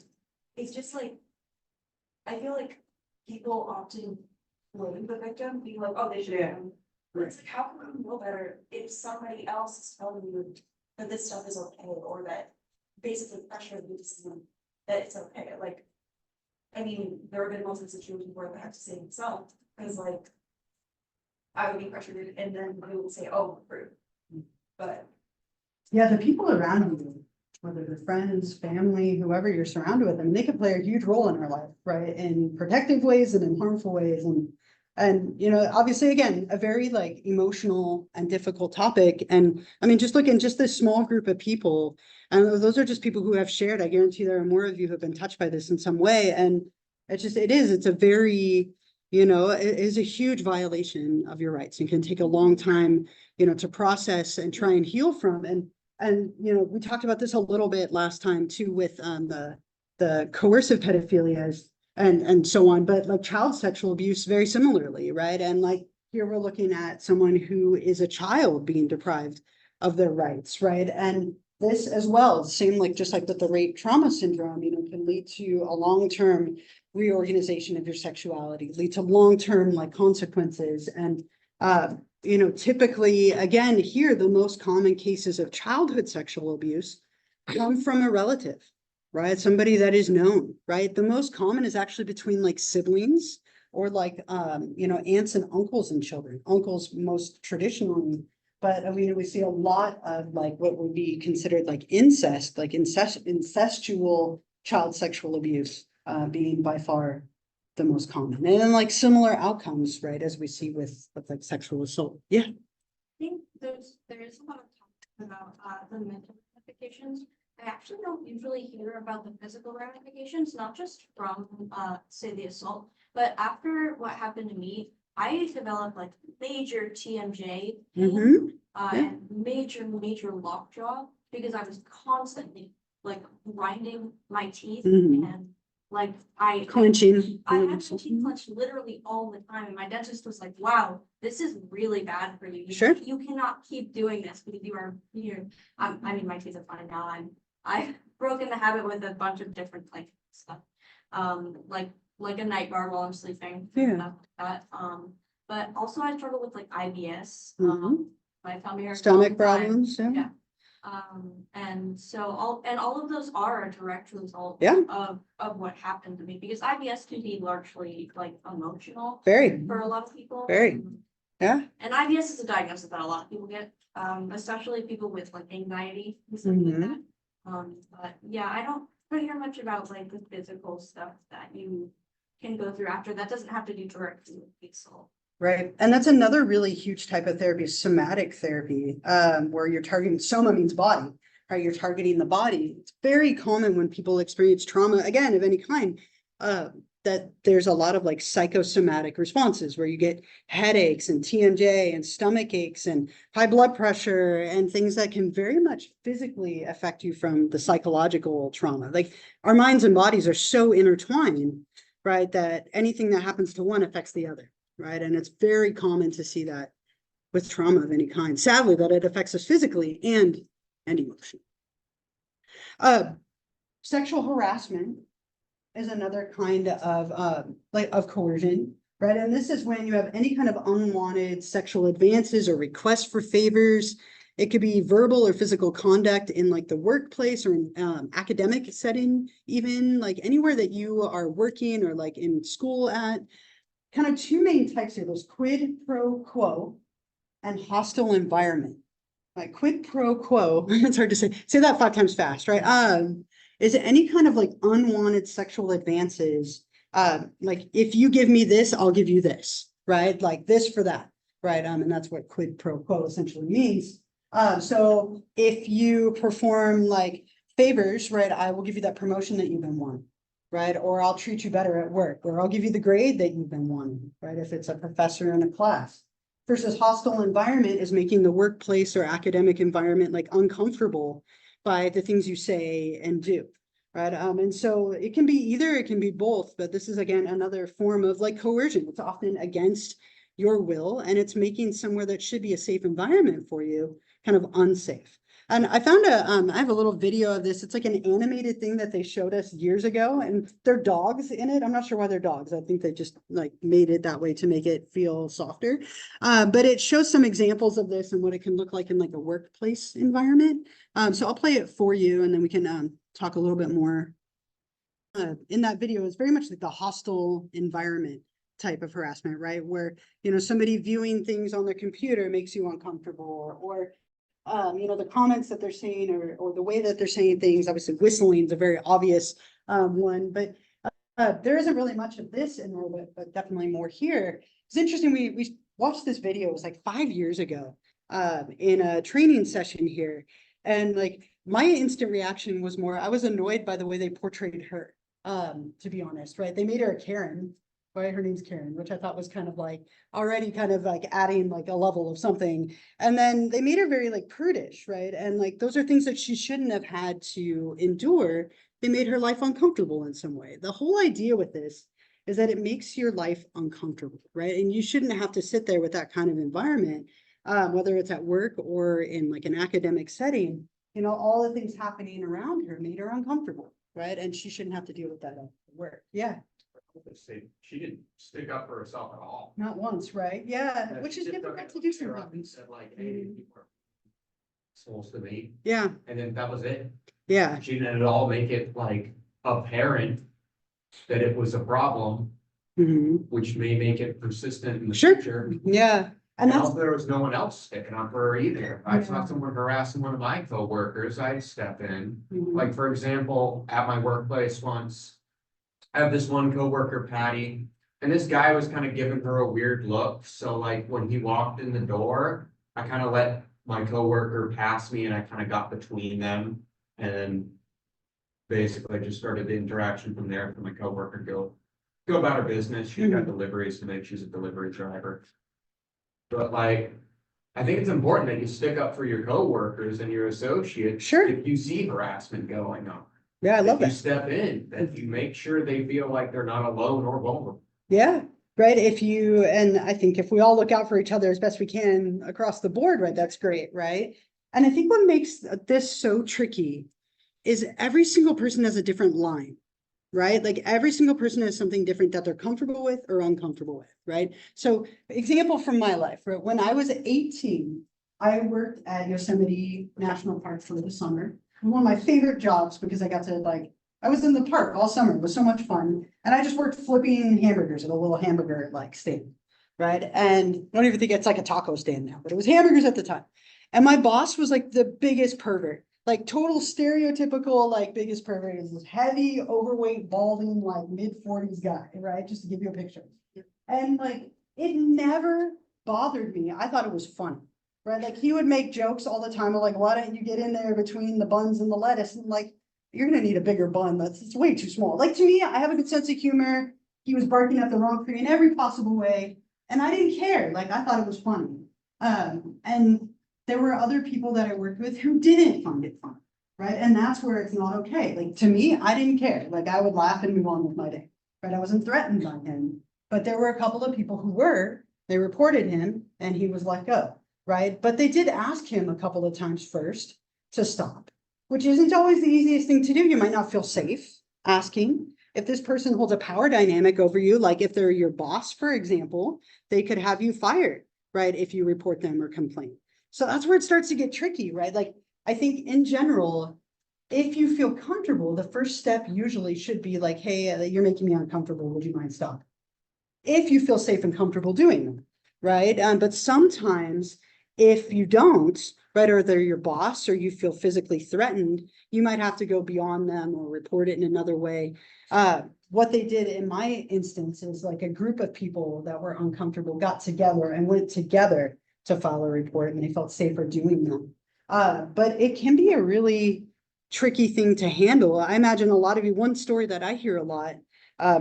it's just like, I feel like people often blame the victim, being like, oh, they should have. But it's like, how can you know better if somebody else is telling you that this stuff is okay, or that basically pressuring you to see that it's okay? Like, I mean, there have been most of the situations where I have to say myself, because like, I would be pressured and then they would say, oh, approve. But Yeah, the people around you, whether they're friends, family, whoever you're surrounded with, I mean, they can play a huge role in our life, right? In protective ways and in harmful ways. And, you know, obviously, again, a very like emotional and difficult topic. And I mean, just look in just this small group of people, and those are just people who have shared. I guarantee there are more of you who have been touched by this in some way. And it's a very, you know, it is a huge violation of your rights and can take a long time, you know, to process and try and heal from. And, you know, we talked about this a little bit last time too, with the coercive pedophilia and so on, but like child sexual abuse very similarly, right? And like here we're looking at someone who is a child being deprived of their rights, right? And this as well, same like, just like with the rape trauma syndrome, can lead to a long-term reorganization of your sexuality, lead to long-term like consequences. And, typically, again, here, the most common cases of childhood sexual abuse come from a relative, right? Somebody that is known, right? The most common is actually between like siblings or like, aunts and uncles and children, uncles most traditionally. But we see a lot of like what would be considered like incestual child sexual abuse, being by far the most common. And then like similar outcomes, right, as we see with like sexual assault. Yeah. I think there is a lot of talk about the mental ramifications. I actually don't usually hear about the physical ramifications, not just from say the assault, but after what happened to me, I developed like major TMJ pain, and major lockjaw because I was constantly like grinding my teeth and like Clenching. I had my teeth clenched literally all the time, and my dentist was like, "Wow, this is really bad for you. Sure. You cannot keep doing this because you're." I mean, my teeth are fine now. I've broken the habit with a bunch of different like stuff, like a night guard while I'm sleeping. Yeah. But also I struggle with like IBS. My tummy hurts all Stomach the time. problems. Yeah. And so all of those are a direct result Yeah. of what happened to me, because IBS can be largely like emotional Very. for a lot of people. Very. Yeah. And IBS is a diagnosis that a lot of people get, especially people with like anxiety and stuff like that. But yeah, I don't hear much about like the physical stuff that you can go through after. That doesn't have to do directly with the assault. Right. And that's another really huge type of therapy, somatic therapy, where you're targeting, soma means body, right? You're targeting the body. It's very common when people experience trauma, again, of any kind, that there's a lot of like psychosomatic responses where you get headaches and TMJ and stomach aches and high blood pressure and things that can very much physically affect you from the psychological trauma. Like our minds and bodies are so intertwined, right? That anything that happens to one affects the other. Right. And it's very common to see that with trauma of any kind. Sadly, that it affects us physically and emotionally. Sexual harassment is another kind of of coercion, right? And this is when you have any kind of unwanted sexual advances or requests for favors. It could be verbal or physical conduct in like the workplace or in academic setting, even like anywhere that you are working or like in school at. Kind of two main types here. There's quid pro quo and hostile environment. Like quid pro quo, it's hard to say that 5 times fast, right? Is it any kind of like unwanted sexual advances? Like if you give me this, I'll give you this, right? Like this for that, right? And that's what quid pro quo essentially means. So if you perform like favors, right, I will give you that promotion that you've been wanting. Right? Or I'll treat you better at work, or I'll give you the grade that you've been wanting, right? If it's a professor in a class. Versus hostile environment is making the workplace or academic environment like uncomfortable by the things you say and do, right? And so it can be either, it can be both, but this is again another form of like coercion. It's often against your will, and it's making somewhere that should be a safe environment for you kind of unsafe. And I found I have a little video of this. It's like an animated thing that they showed us years ago, and there are dogs in it. I'm not sure why they're dogs. I think they just like made it that way to make it feel softer. But it shows some examples of this and what it can look like in like a workplace environment. So I'll play it for you, and then we can talk a little bit more. In that video, it's very much like the hostile environment type of harassment, right? Where, somebody viewing things on their computer makes you uncomfortable, or the comments that they're saying or the way that they're saying things. Obviously whistling is a very obvious one, but there isn't really much of this in there, but definitely more here. It's interesting. We watched this video, it was like 5 years ago in a training session here. And like my instant reaction was more, I was annoyed by the way they portrayed her, to be honest, right? They made her a Karen. Right, her name's Karen, which I thought was kind of like already kind of like adding like a level of something. And then they made her very like prudish, right? And like those are things that she shouldn't have had to endure. They made her life uncomfortable in some way. The whole idea with this is that it makes your life uncomfortable, right? And you shouldn't have to sit there with that kind of environment. whether it's at work or in like an academic setting, you know, all the things happening around her made her uncomfortable, right? And she shouldn't have to deal with that at work. Yeah, She didn't stick up for herself at all. not once, right? Yeah, which She is just took difficult it to do clear up and sometimes. said like, hey, you are supposed to be, Yeah, and then that was it. yeah, She didn't at all make it like apparent that it was a problem, mhm, which may make it persistent in the Sure. future. yeah. And And that's, also there was no one else sticking up for her either. I Yeah. saw someone harassing one of my coworkers, I'd step in. mhm, Like, for example, at my workplace once, I have this one coworker, Patty, and this guy was kind of giving her a weird look. So like when he walked in the door, I kind of let my coworker pass me and I kind of got between them. And then basically just started the interaction from there for my coworker go about her business. She's got deliveries to make. She's a delivery driver. But like, I think it's important that you stick up for your coworkers and your associates. Sure. If you see harassment going on. yeah, I love That you that. step in, that you make sure they feel like they're not alone or vulnerable. Yeah, right. If you, and I think if we all look out for each other as best we can across the board, right, that's great, right? And I think what makes this so tricky is every single person has a different line, right? Like every single person has something different that they're comfortable with or uncomfortable with, right? So example from my life, right? When I was 18, I worked at Yosemite National Park for the summer. One of my favorite jobs because I got to like, I was in the park all summer. It was so much fun. And I just worked flipping hamburgers at a little hamburger like stand, right? And I don't even think it's like a taco stand now, but it was hamburgers at the time. And my boss was like the biggest pervert, like total stereotypical, like biggest pervert is this heavy, overweight, balding, like mid-40s guy, right? Just to give you a picture. And like, it never bothered me. I thought it was fun, right? Like he would make jokes all the time of like, why don't you get in there between the buns and the lettuce? And like, you're gonna need a bigger bun. It's way too small. Like to me, I have a good sense of humor. He was barking at the wrong tree in every possible way. And I didn't care. Like I thought it was funny. And there were other people that I worked with who didn't find it fun, right? And that's where it's not okay. Like to me, I didn't care. Like I would laugh and move on with my day, right? I wasn't threatened by him, but there were a couple of people who were, they reported him and he was let go, right? But they did ask him a couple of times first to stop, which isn't always the easiest thing to do. You might not feel safe asking. If this person holds a power dynamic over you, like if they're your boss, for example, they could have you fired, right? If you report them or complain. So that's where it starts to get tricky, right? Like, I think in general, if you feel comfortable, the first step usually should be like, hey, you're making me uncomfortable. Would you mind stopping? If you feel safe and comfortable doing them, right? But sometimes if you don't, right, or they're your boss or you feel physically threatened, you might have to go beyond them or report it in another way. What they did in my instance is like a group of people that were uncomfortable got together and went together to file a report and they felt safer doing them. But it can be a really tricky thing to handle. I imagine a lot of you, one story that I hear a lot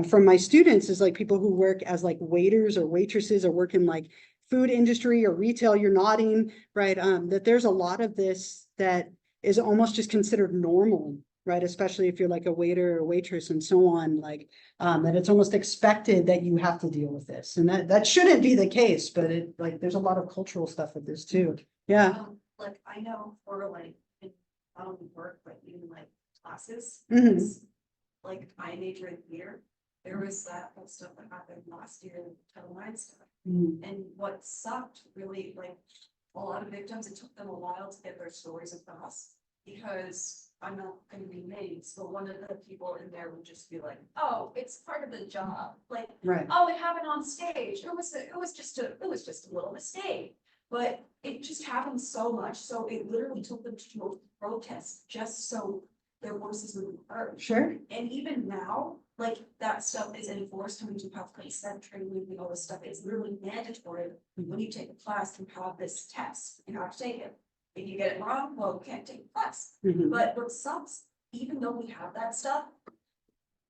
from my students is like people who work as like waiters or waitresses or work in like food industry or retail, you're nodding, right? That there's a lot of this that is almost just considered normal, right? Especially if you're like a waiter or waitress and so on, like that it's almost expected that you have to deal with this. And that shouldn't be the case, but it like there's a lot of cultural stuff with this too. Yeah. Like I know for like, not only work, but even like classes. Mhm. because, Like I major in theater, there was that whole stuff that happened last year, Title IX stuff. Mhm. And what sucked really, like, a lot of victims, it took them a while to get their stories across. Because I'm not gonna be names, but one of the people in there would just be like, oh, it's part of the job, like, Right. oh, it happened on stage, it was just a little mistake. But it just happened so much, so it literally took them to protest just so their voices would be heard. Sure. And even now, like that stuff is enforced when you have place set training and all this stuff. It's literally mandatory when you take a class to have this test. You have to take it. If you get it wrong, well, you can't take the class. Mhm. But what sucks, even though we have that stuff,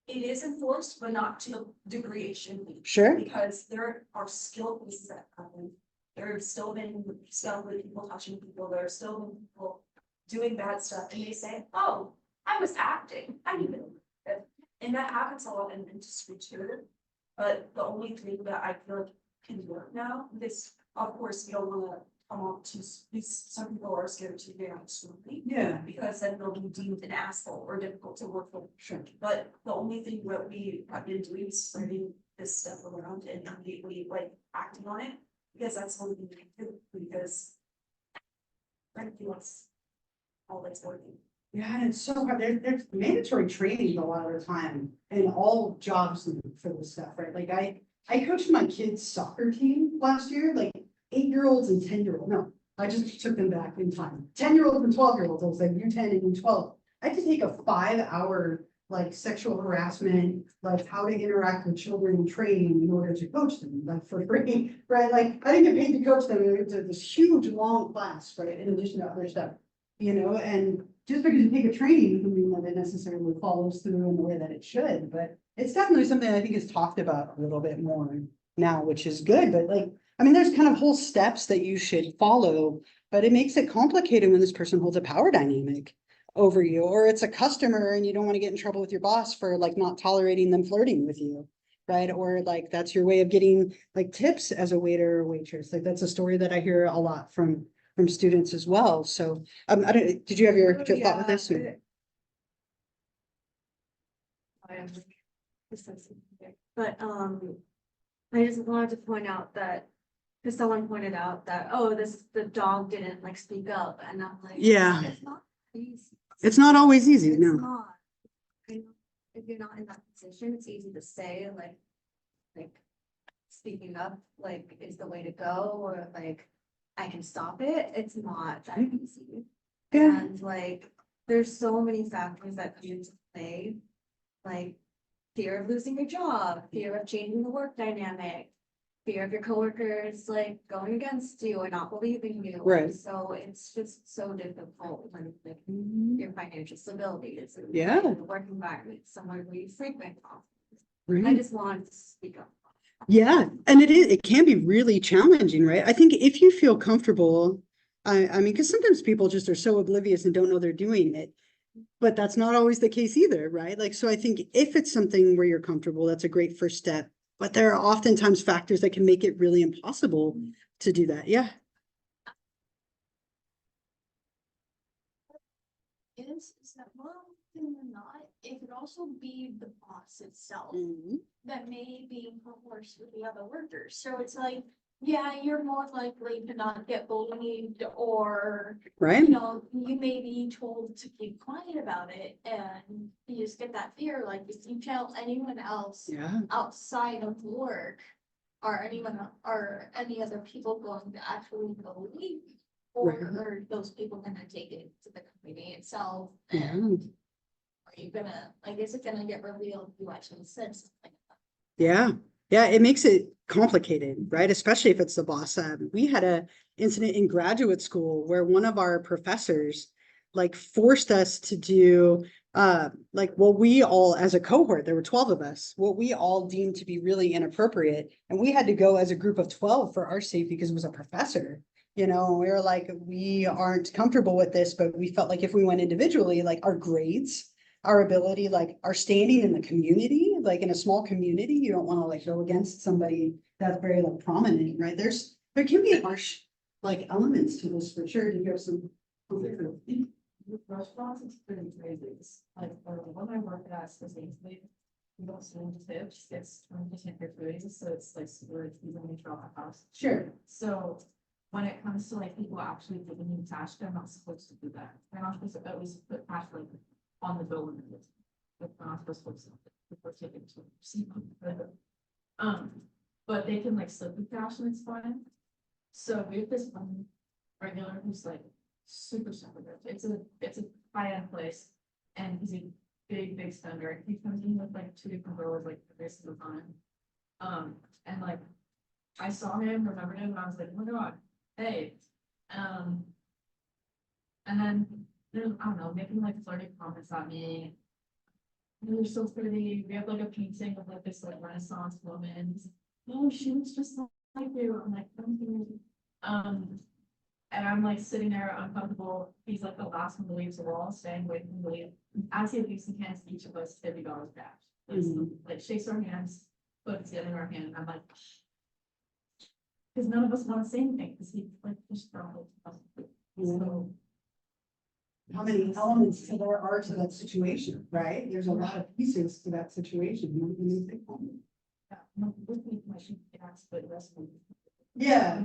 it is enforced, but not to the degree it should be. Sure. Because there are still cases that happen. There have still been people touching people. There are still been people doing bad stuff, and they say, "Oh, I was acting. I didn't know that." And that happens a lot in industry too. But the only thing that I feel like can work now, this, of course, you don't want to come up to, some people are scared to get on scrutiny. Yeah. Because then they'll be deemed an asshole or difficult to work with. Sure. But the only thing that we have been doing is spreading this stuff around and immediately like acting on it, because that's what we need to do, because frankly, that's all that's working. Yeah, and it's so hard. There's mandatory training a lot of the time in all jobs for this stuff, right? Like I coached my kids' soccer team last year, like 8-year-olds and 10-year-olds. No, I just took them back in time. 10-year-olds and 12-year-olds. I was like, you're 10 and you're 12. I had to take a 5-hour like sexual harassment, like how to interact with children training in order to coach them, like for free, right? Like I didn't get paid to coach them. It was this huge long class, right? In addition to other stuff, and just because you take a training doesn't mean that it necessarily follows through in the way that it should, but it's definitely something I think is talked about a little bit more now, which is good, but like, I mean, there's kind of whole steps that you should follow, but it makes it complicated when this person holds a power dynamic over you, or it's a customer and you don't want to get in trouble with your boss for like not tolerating them flirting with you, right? Or like, that's your way of getting like tips as a waiter or waitress. Like that's a story that I hear a lot from students as well. So, I don't, did you have your thought with this? But, I just wanted to point out that, because someone pointed out that, oh, the dog didn't like speak up, and I'm like. Yeah. It's not easy. It's not always easy, It's no. not. You know, if you're not in that position, it's easy to say, like, speaking up, like, is the way to go, or like, I can stop it. It's not that easy. Yeah. And like, there's so many factors that come into play, like fear of losing your job, fear of changing the work dynamic, fear of your coworkers like going against you or not believing you. Right. So it's just so difficult when like your financial stability is Yeah. the work environment, somewhere where you frequent. I Right. just wanted to speak up. Yeah, and it can be really challenging, right? I think if you feel comfortable, I mean, because sometimes people just are so oblivious and don't know they're doing it. But that's not always the case either, right? Like, so I think if it's something where you're comfortable, that's a great first step. But there are oftentimes factors that can make it really impossible to do that. Yeah. Is that more often than not, it could also be the boss itself that may be worse with the other workers. So it's like, yeah, you're more likely to not get bullied, or Right. you know, you may be told to keep quiet about it, and you just get that fear, like if you tell anyone else Yeah. outside of work, or any other people going to actually believe you, or Right. are those people gonna take it to the company itself? Yeah. And are you gonna, like, is it gonna get revealed you actually said something? Yeah. Yeah, it makes it complicated, right? Especially if it's the boss. We had a incident in graduate school where one of our professors like forced us to do like what we all as a cohort, there were 12 of us, what we all deemed to be really inappropriate. And we had to go as a group of 12 for our safety because it was a professor. We were like, we aren't comfortable with this, but we felt like if we went individually, like our grades, our ability, like our standing in the community, like in a small community, you don't want to like go against somebody that's very like prominent, right? There can be harsh like elements to this for sure. You have some. With restaurants, it's pretty crazy. It's like, when I work at specifically, we don't send tips, it's 20% gratuitous, so it's like super, it's even when you drop a house. Sure. So when it comes to like people actually giving you cash, they're not supposed to do that. They're not supposed to always put cash like on the bill. Like they're not supposed to put something before taking to receipt. But they can like slip the cash and it's fine. So we have this one regular who's like super good. It's a high-end place, and he's a big spender. He comes in with like 2 different girls like the rest of the time. And like I saw him, remembered him, and I was like, oh my god, hey. And then there's, I don't know, making like flirty comments at me. You're so pretty. We have like a painting of like this like Renaissance woman. He's like, oh, she looks just like you. I'm like, thank you. And I'm like sitting there uncomfortable. He's like the last one to leave, so we're all staying away from the leave. As he leaves, he hands each of us $50 cash. Like shakes our hands, puts it in our hand, and I'm like, because none of us want to say anything, because he like just probably. So. How many elements to there are to that situation, right? There's a lot of pieces to that situation. Yeah,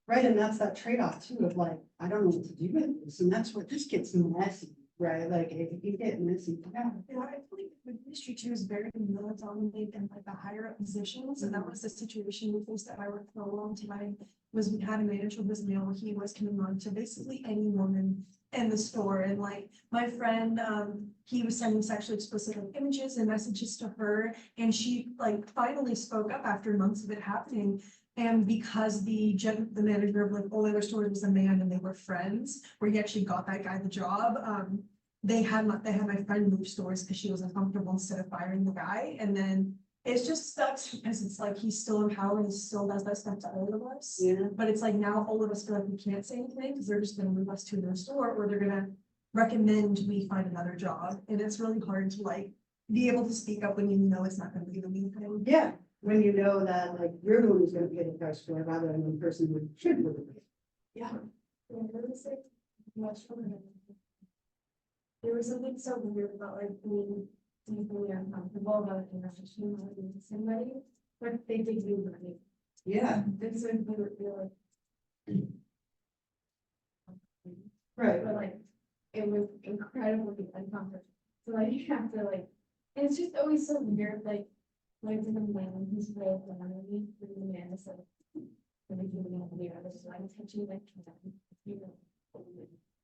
right, and that's that trade-off too of like, I don't know what to do with this, and that's where this gets messy, right? Like, if you get messy, yeah. Yeah, I believe the industry too is very male dominated in like the higher up positions, and that was the situation with us that I worked for a long time. Was we had a manager who was male, he was coming on to basically any woman in the store, and like my friend, he was sending sexually explicit like, images and messages to her, and she like finally spoke up after months of it happening. And because the manager of like all the other stores was a man and they were friends, where he actually got that guy the job, they had my friend move stores because she was uncomfortable instead of firing the guy. And then it's just sucks because it's like he's still in power and he still does that stuff to all of us. Yeah. But it's like now all of us feel like we can't say anything because they're just gonna move us to their store, or they're gonna recommend we find another job. And it's really hard to like be able to speak up when you know it's not gonna be the main thing. Yeah, when you know that like you're the one who's gonna pay the price for it rather than the person who should would have paid. Yeah. There was something so weird about like being deeply uncomfortable about an interaction with somebody, but they did do money. Yeah, It's like we were like, right. but like, it was incredibly uncomfortable. So like you have to like, and it's just always so weird, like to the man who's real family, the man is like, when they do the other side attention, like, you know.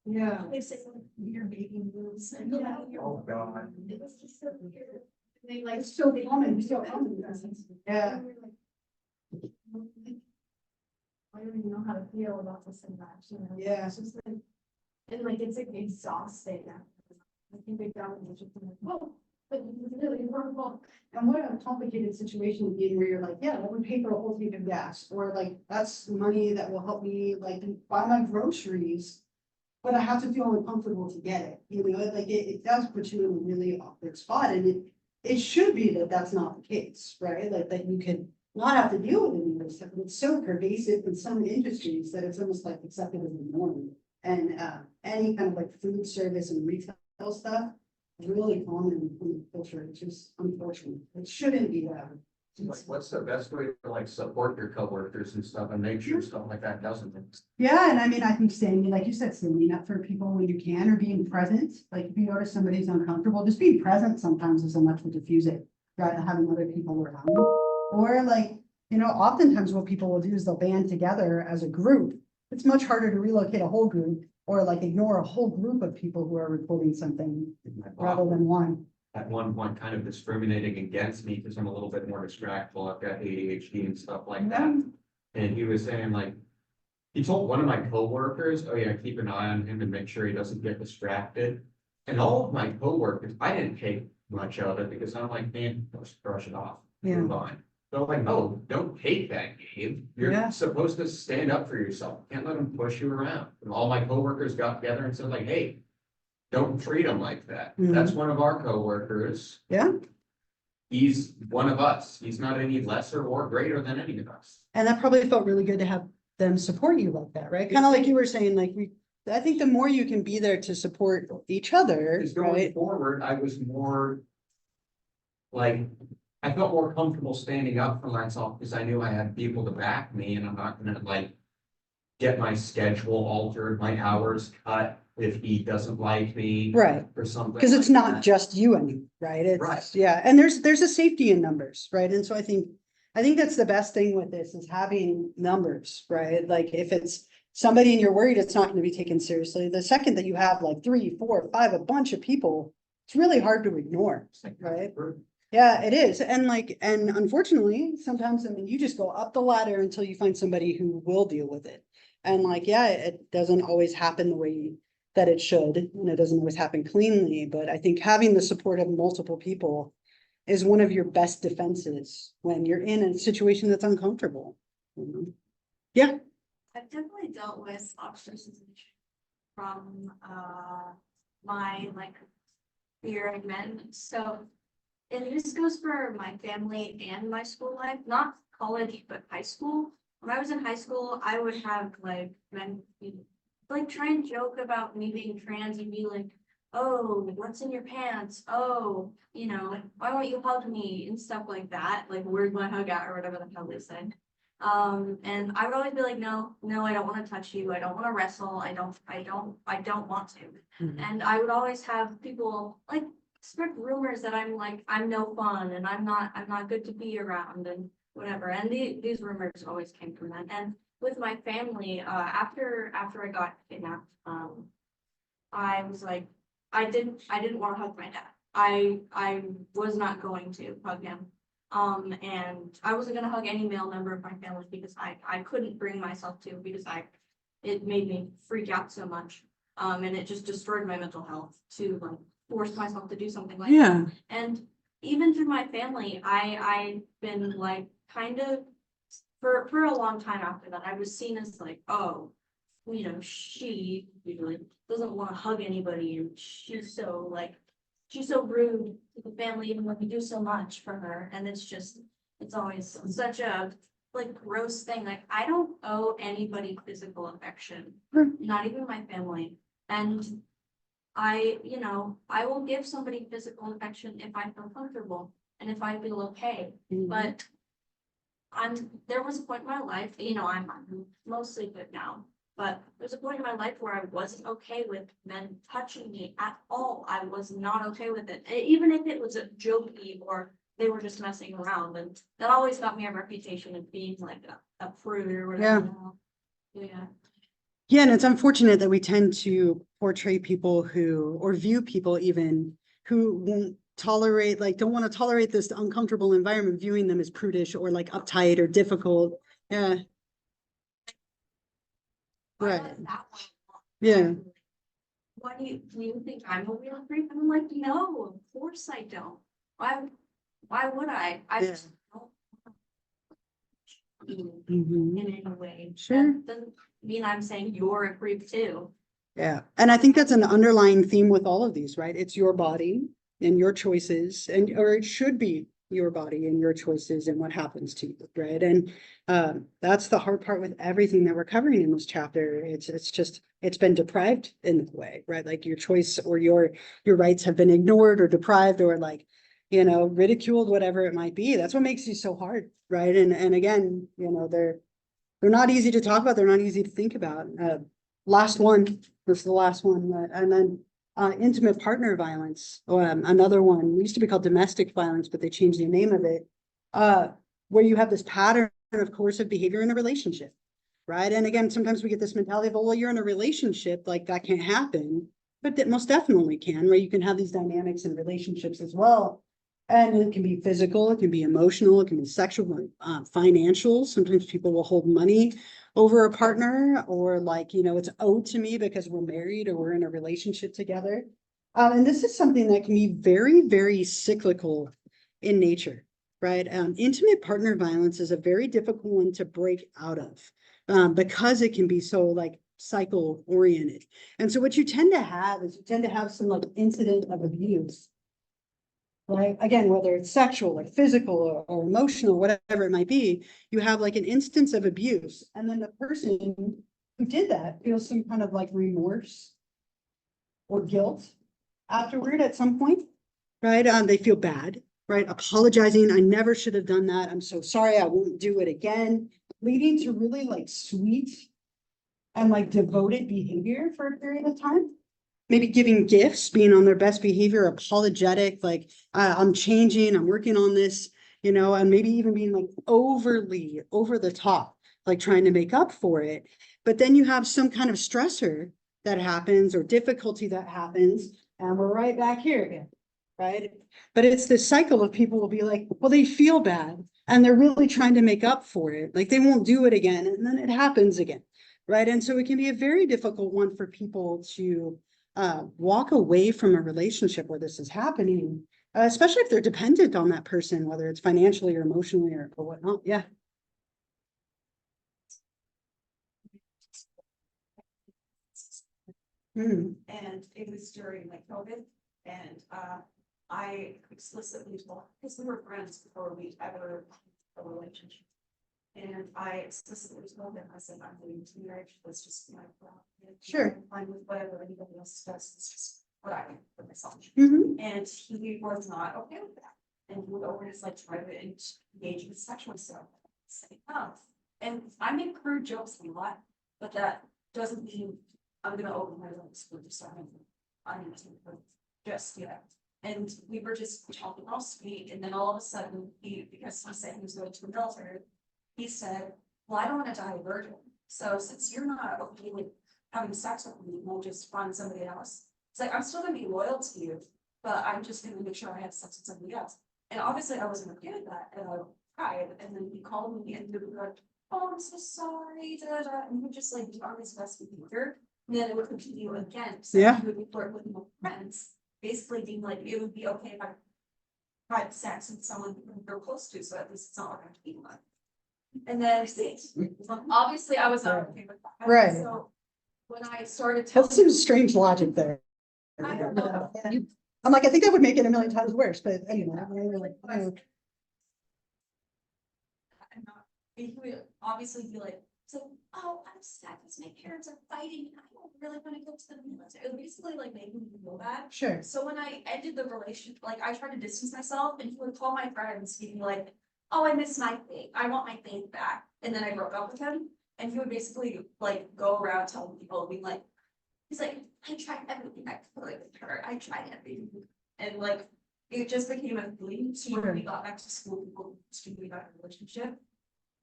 Yeah. They say like weird baby moves and Yeah. Oh, God. It was just so weird. And they like. It's so common, it's so common. Yeah. And we're like, I don't even know how to feel about this interaction. Yeah. It's just like, and like, it's like exhausting. I think they got me just like, whoa, but it's really horrible. And what a complicated situation would be where you're like, yeah, that would pay for a whole tank of gas, or like, that's money that will help me like buy my groceries. But I have to feel uncomfortable to get it, you know, like it does put you in a really awkward spot, and it should be that that's not the case, right? Like that you could not have to deal with any of this stuff, but it's so pervasive in some industries that it's almost like accepted as a norm. And any kind of like food service and retail stuff is really common in the culture, which is unfortunate. It shouldn't be that. Like, what's the best way to like support your coworkers and stuff and make sure stuff like that doesn't? Yeah, and I mean, I think standing, like you said, standing up for people when you can, or being present. Like if you notice somebody's uncomfortable, just being present sometimes is enough to diffuse it, rather than having other people around. Or like, you know, oftentimes what people will do is they'll band together as a group. It's much harder to relocate a whole group or like ignore a whole group of people who are reporting something rather than one. At one point kind of discriminating against me because I'm a little bit more distractible. I've got ADHD and stuff like that. And he was saying like, he told one of my coworkers, oh yeah, keep an eye on him and make sure he doesn't get distracted. And all of my coworkers, I didn't take much of it because I'm like, man, just brush it off. Yeah. Move on. They're like, no, don't take that, Gabe. You're Yeah. supposed to stand up for yourself. Can't let them push you around. And all my coworkers got together and said like, hey, don't treat him like that. Mhm. That's one of our coworkers. Yeah. He's one of us. He's not any lesser or greater than any of us. And that probably felt really good to have them support you like that, right? Kind of like you were saying, like I think the more you can be there to support each other, Because going right? forward, I was more like, I felt more comfortable standing up for myself because I knew I had people to back me and I'm not gonna like get my schedule altered, my hours cut if he doesn't like me. Right. Or something. Because it's like not that. just you anymore, right? It's, Right. yeah, and there's a safety in numbers, right? And so I think that's the best thing with this is having numbers, right? Like if it's somebody and you're worried it's not going to be taken seriously, the second that you have like 3, 4, 5, a bunch of people, it's really hard to ignore, right? Yeah, it is. And like, and unfortunately, sometimes, I mean, you just go up the ladder until you find somebody who will deal with it. And like, yeah, it doesn't always happen the way that it should, and it doesn't always happen cleanly, but I think having the support of multiple people is one of your best defenses when you're in a situation that's uncomfortable. Yeah, I've definitely dealt with ostracism from my like fear of men. So, and this goes for my family and my school life, not college, but high school. when I was in high school, I would have like men, like try and joke about me being trans and be like, oh, what's in your pants? Oh, you know, why won't you hug me and stuff like that? Like, where's my hug at or whatever the hell they said. And I would always be like, no, I don't want to touch you. I don't want to wrestle. I don't want to. Mhm. And I would always have people like spread rumors that I'm no fun and I'm not good to be around and whatever. And these rumors always came from that. And with my family, after I got kidnapped, I was like, I didn't want to hug my dad. I was not going to hug him. And I wasn't gonna hug any male member of my family because I couldn't bring myself to because it made me freak out so much. And it just destroyed my mental health to like force myself to do something like that. Yeah. And even through my family, I've been like kind of for a long time after that, I was seen as like, oh, you know, she usually doesn't want to hug anybody and she's so rude to the family, even when we do so much for her. And it's always such a like gross thing. Like I don't owe anybody physical affection, not even my family. And you know, I will give somebody physical affection if I feel comfortable and if I feel okay. But there was a point in my life, you know, I'm mostly good now, but there's a point in my life where I wasn't okay with men touching me at all. I was not okay with it, even if it was a jokey or they were just messing around. And that always got me a reputation of being like a prude or whatever. Yeah. Yeah, and it's unfortunate that we tend to portray people or view people even who won't tolerate, like, don't want to tolerate this uncomfortable environment, viewing them as prudish or like uptight or difficult. Yeah. I Right. like that one. Yeah. Why do you think I'm a weird freak? I'm like, no, of course I don't. Why would I? I Yeah. just don't Mhm. in any way. Sure. That doesn't mean I'm saying you're a creep too. Yeah, and I think that's an underlying theme with all of these, right? It's your body and your choices, or it should be your body and your choices and what happens to you, right? And that's the hard part with everything that we're covering in this chapter. It's been deprived in a way, right? Like your choice or your rights have been ignored or deprived or like, you know, ridiculed, whatever it might be. That's what makes these so hard, right? And again, you know, they're not easy to talk about. They're not easy to think about. Last one, this is the last one, and then intimate partner violence. Another one used to be called domestic violence, but they changed the name of it. Where you have this pattern of coercive behavior in a relationship, right? And again, sometimes we get this mentality of, well, you're in a relationship, like that can't happen, but that most definitely can, right? You can have these dynamics in relationships as well. And it can be physical, it can be emotional, it can be sexual, financial. Sometimes people will hold money over a partner or like, you know, it's owed to me because we're married or we're in a relationship together. And this is something that can be very, very cyclical in nature, right? Intimate partner violence is a very difficult one to break out of because it can be so like cycle oriented. And so what you tend to have is you tend to have some like incident of abuse. Right? Again, whether it's sexual or physical or emotional, whatever it might be, you have like an instance of abuse. And then the person who did that feels some kind of like remorse or guilt afterward at some point, right? They feel bad, right? Apologizing. I never should have done that. I'm so sorry. I won't do it again. Leading to really like sweet and like devoted behavior for a period of time. Maybe giving gifts, being on their best behavior, apologetic, like I'm changing, I'm working on this, you know, and maybe even being like overly over the top, like trying to make up for it. But then you have some kind of stressor that happens or difficulty that happens, and we're right back here again, right? But it's this cycle of people will be like, well, they feel bad and they're really trying to make up for it. Like they won't do it again, and then it happens again, right? And so it can be a very difficult one for people to walk away from a relationship where this is happening, especially if they're dependent on that person, whether it's financially or emotionally or whatnot. Yeah. And it was during like COVID, and I explicitly told, because we were friends before we ever had a relationship. And I explicitly told him, I said, I'm leaving to marriage, let's just be like, well, Sure. I'm fine with whatever anybody else does, it's just what I do for myself. Mhm. And he was not okay with that. And he would always like try to engage in sexual stuff. Say, oh, and I make crude jokes a lot, but that doesn't mean I'm gonna open my lips with something. I'm just, yeah. And we were just talking all sweet, and then all of a sudden, because he said he was going to the military, he said, well, I don't wanna die a virgin. So since you're not okay with having sex with me, we'll just find somebody else. It's like, I'm still gonna be loyal to you, but I'm just gonna make sure I have sex with somebody else. And obviously I wasn't okay with that, and I cried, and then he called me and he was like, oh, I'm so sorry, da, da, da, and he would just like be on his best behavior. And then it would continue again, so Yeah. he would be flirting with my friends, basically being like, it would be okay if I had sex with someone you're close to, so at least it's not like I'm cheating on. And then obviously I was not okay with that. Right. So when I started telling. That seems strange logic there. I don't know. I'm like, I think that would make it a million times worse, but anyway. And he would obviously be like, so, oh, I'm sad because my parents are fighting and I don't really want to go to the military. It was basically like making me feel bad. Sure. So when I ended the relationship, like I tried to distance myself and he would call my friends, he'd be like, oh, I miss my thing. I want my thing back. And then I broke up with him and he would basically like go around telling people, being like, he's like, I tried everything I could with her. I tried everything. And like, it just became a thing. So when we got back to school, people speaking about a relationship.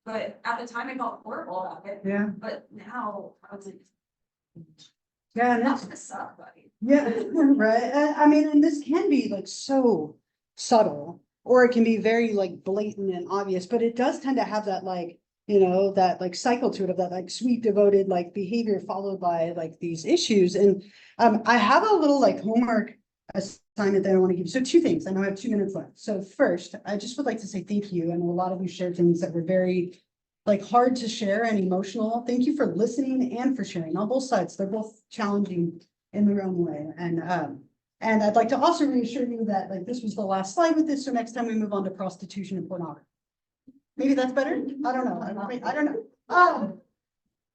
But at the time I felt horrible about it. Yeah. But now I was like, Yeah, and that's that's, the suck, buddy. yeah, right. I mean, and this can be like so subtle, or it can be very like blatant and obvious, but it does tend to have that like, you know, that like cycle to it of that like sweet devoted like behavior followed by like these issues. And I have a little like homework assignment that I want to give you. So two things. I know I have 2 minutes left. So first, I just would like to say thank you. I know a lot of you shared things that were very like hard to share and emotional. Thank you for listening and for sharing on both sides. They're both challenging in their own way. And I'd like to also reassure you that like this was the last slide with this. So next time we move on to prostitution and pornography. Maybe that's better. I don't know. I don't know.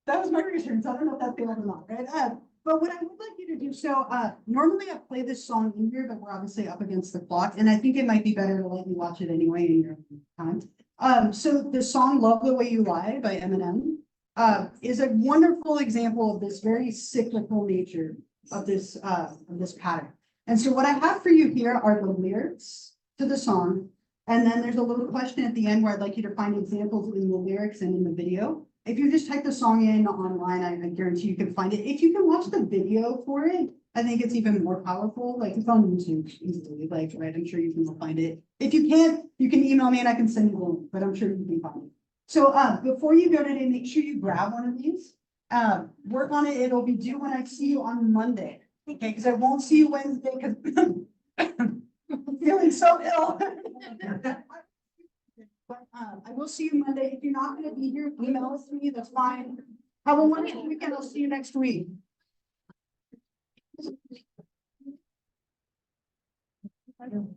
That was my reassurance. I don't know if that's good or not, right? But what I would like you to do, so normally I play this song in here, but we're obviously up against the clock, and I think it might be better to let you watch it anyway in your own time. So the song Love the Way You Lie by Eminem is a wonderful example of this very cyclical nature of this pattern. And so what I have for you here are the lyrics to the song, and then there's a little question at the end where I'd like you to find examples in the lyrics and in the video. If you just type the song in online, I guarantee you can find it. If you can watch the video for it, I think it's even more powerful. Like it's on YouTube easily, like, right? I'm sure you can find it. If you can't, you can email me and I can send you the link, but I'm sure you can find it. So before you go today, make sure you grab one of these. Work on it. It'll be due when I see you on Monday. Okay, because I won't see you Wednesday because I'm feeling so ill. But I will see you Monday. If you're not gonna be here, email us to me, that's fine. Have a wonderful weekend. I'll see you next week. I don't-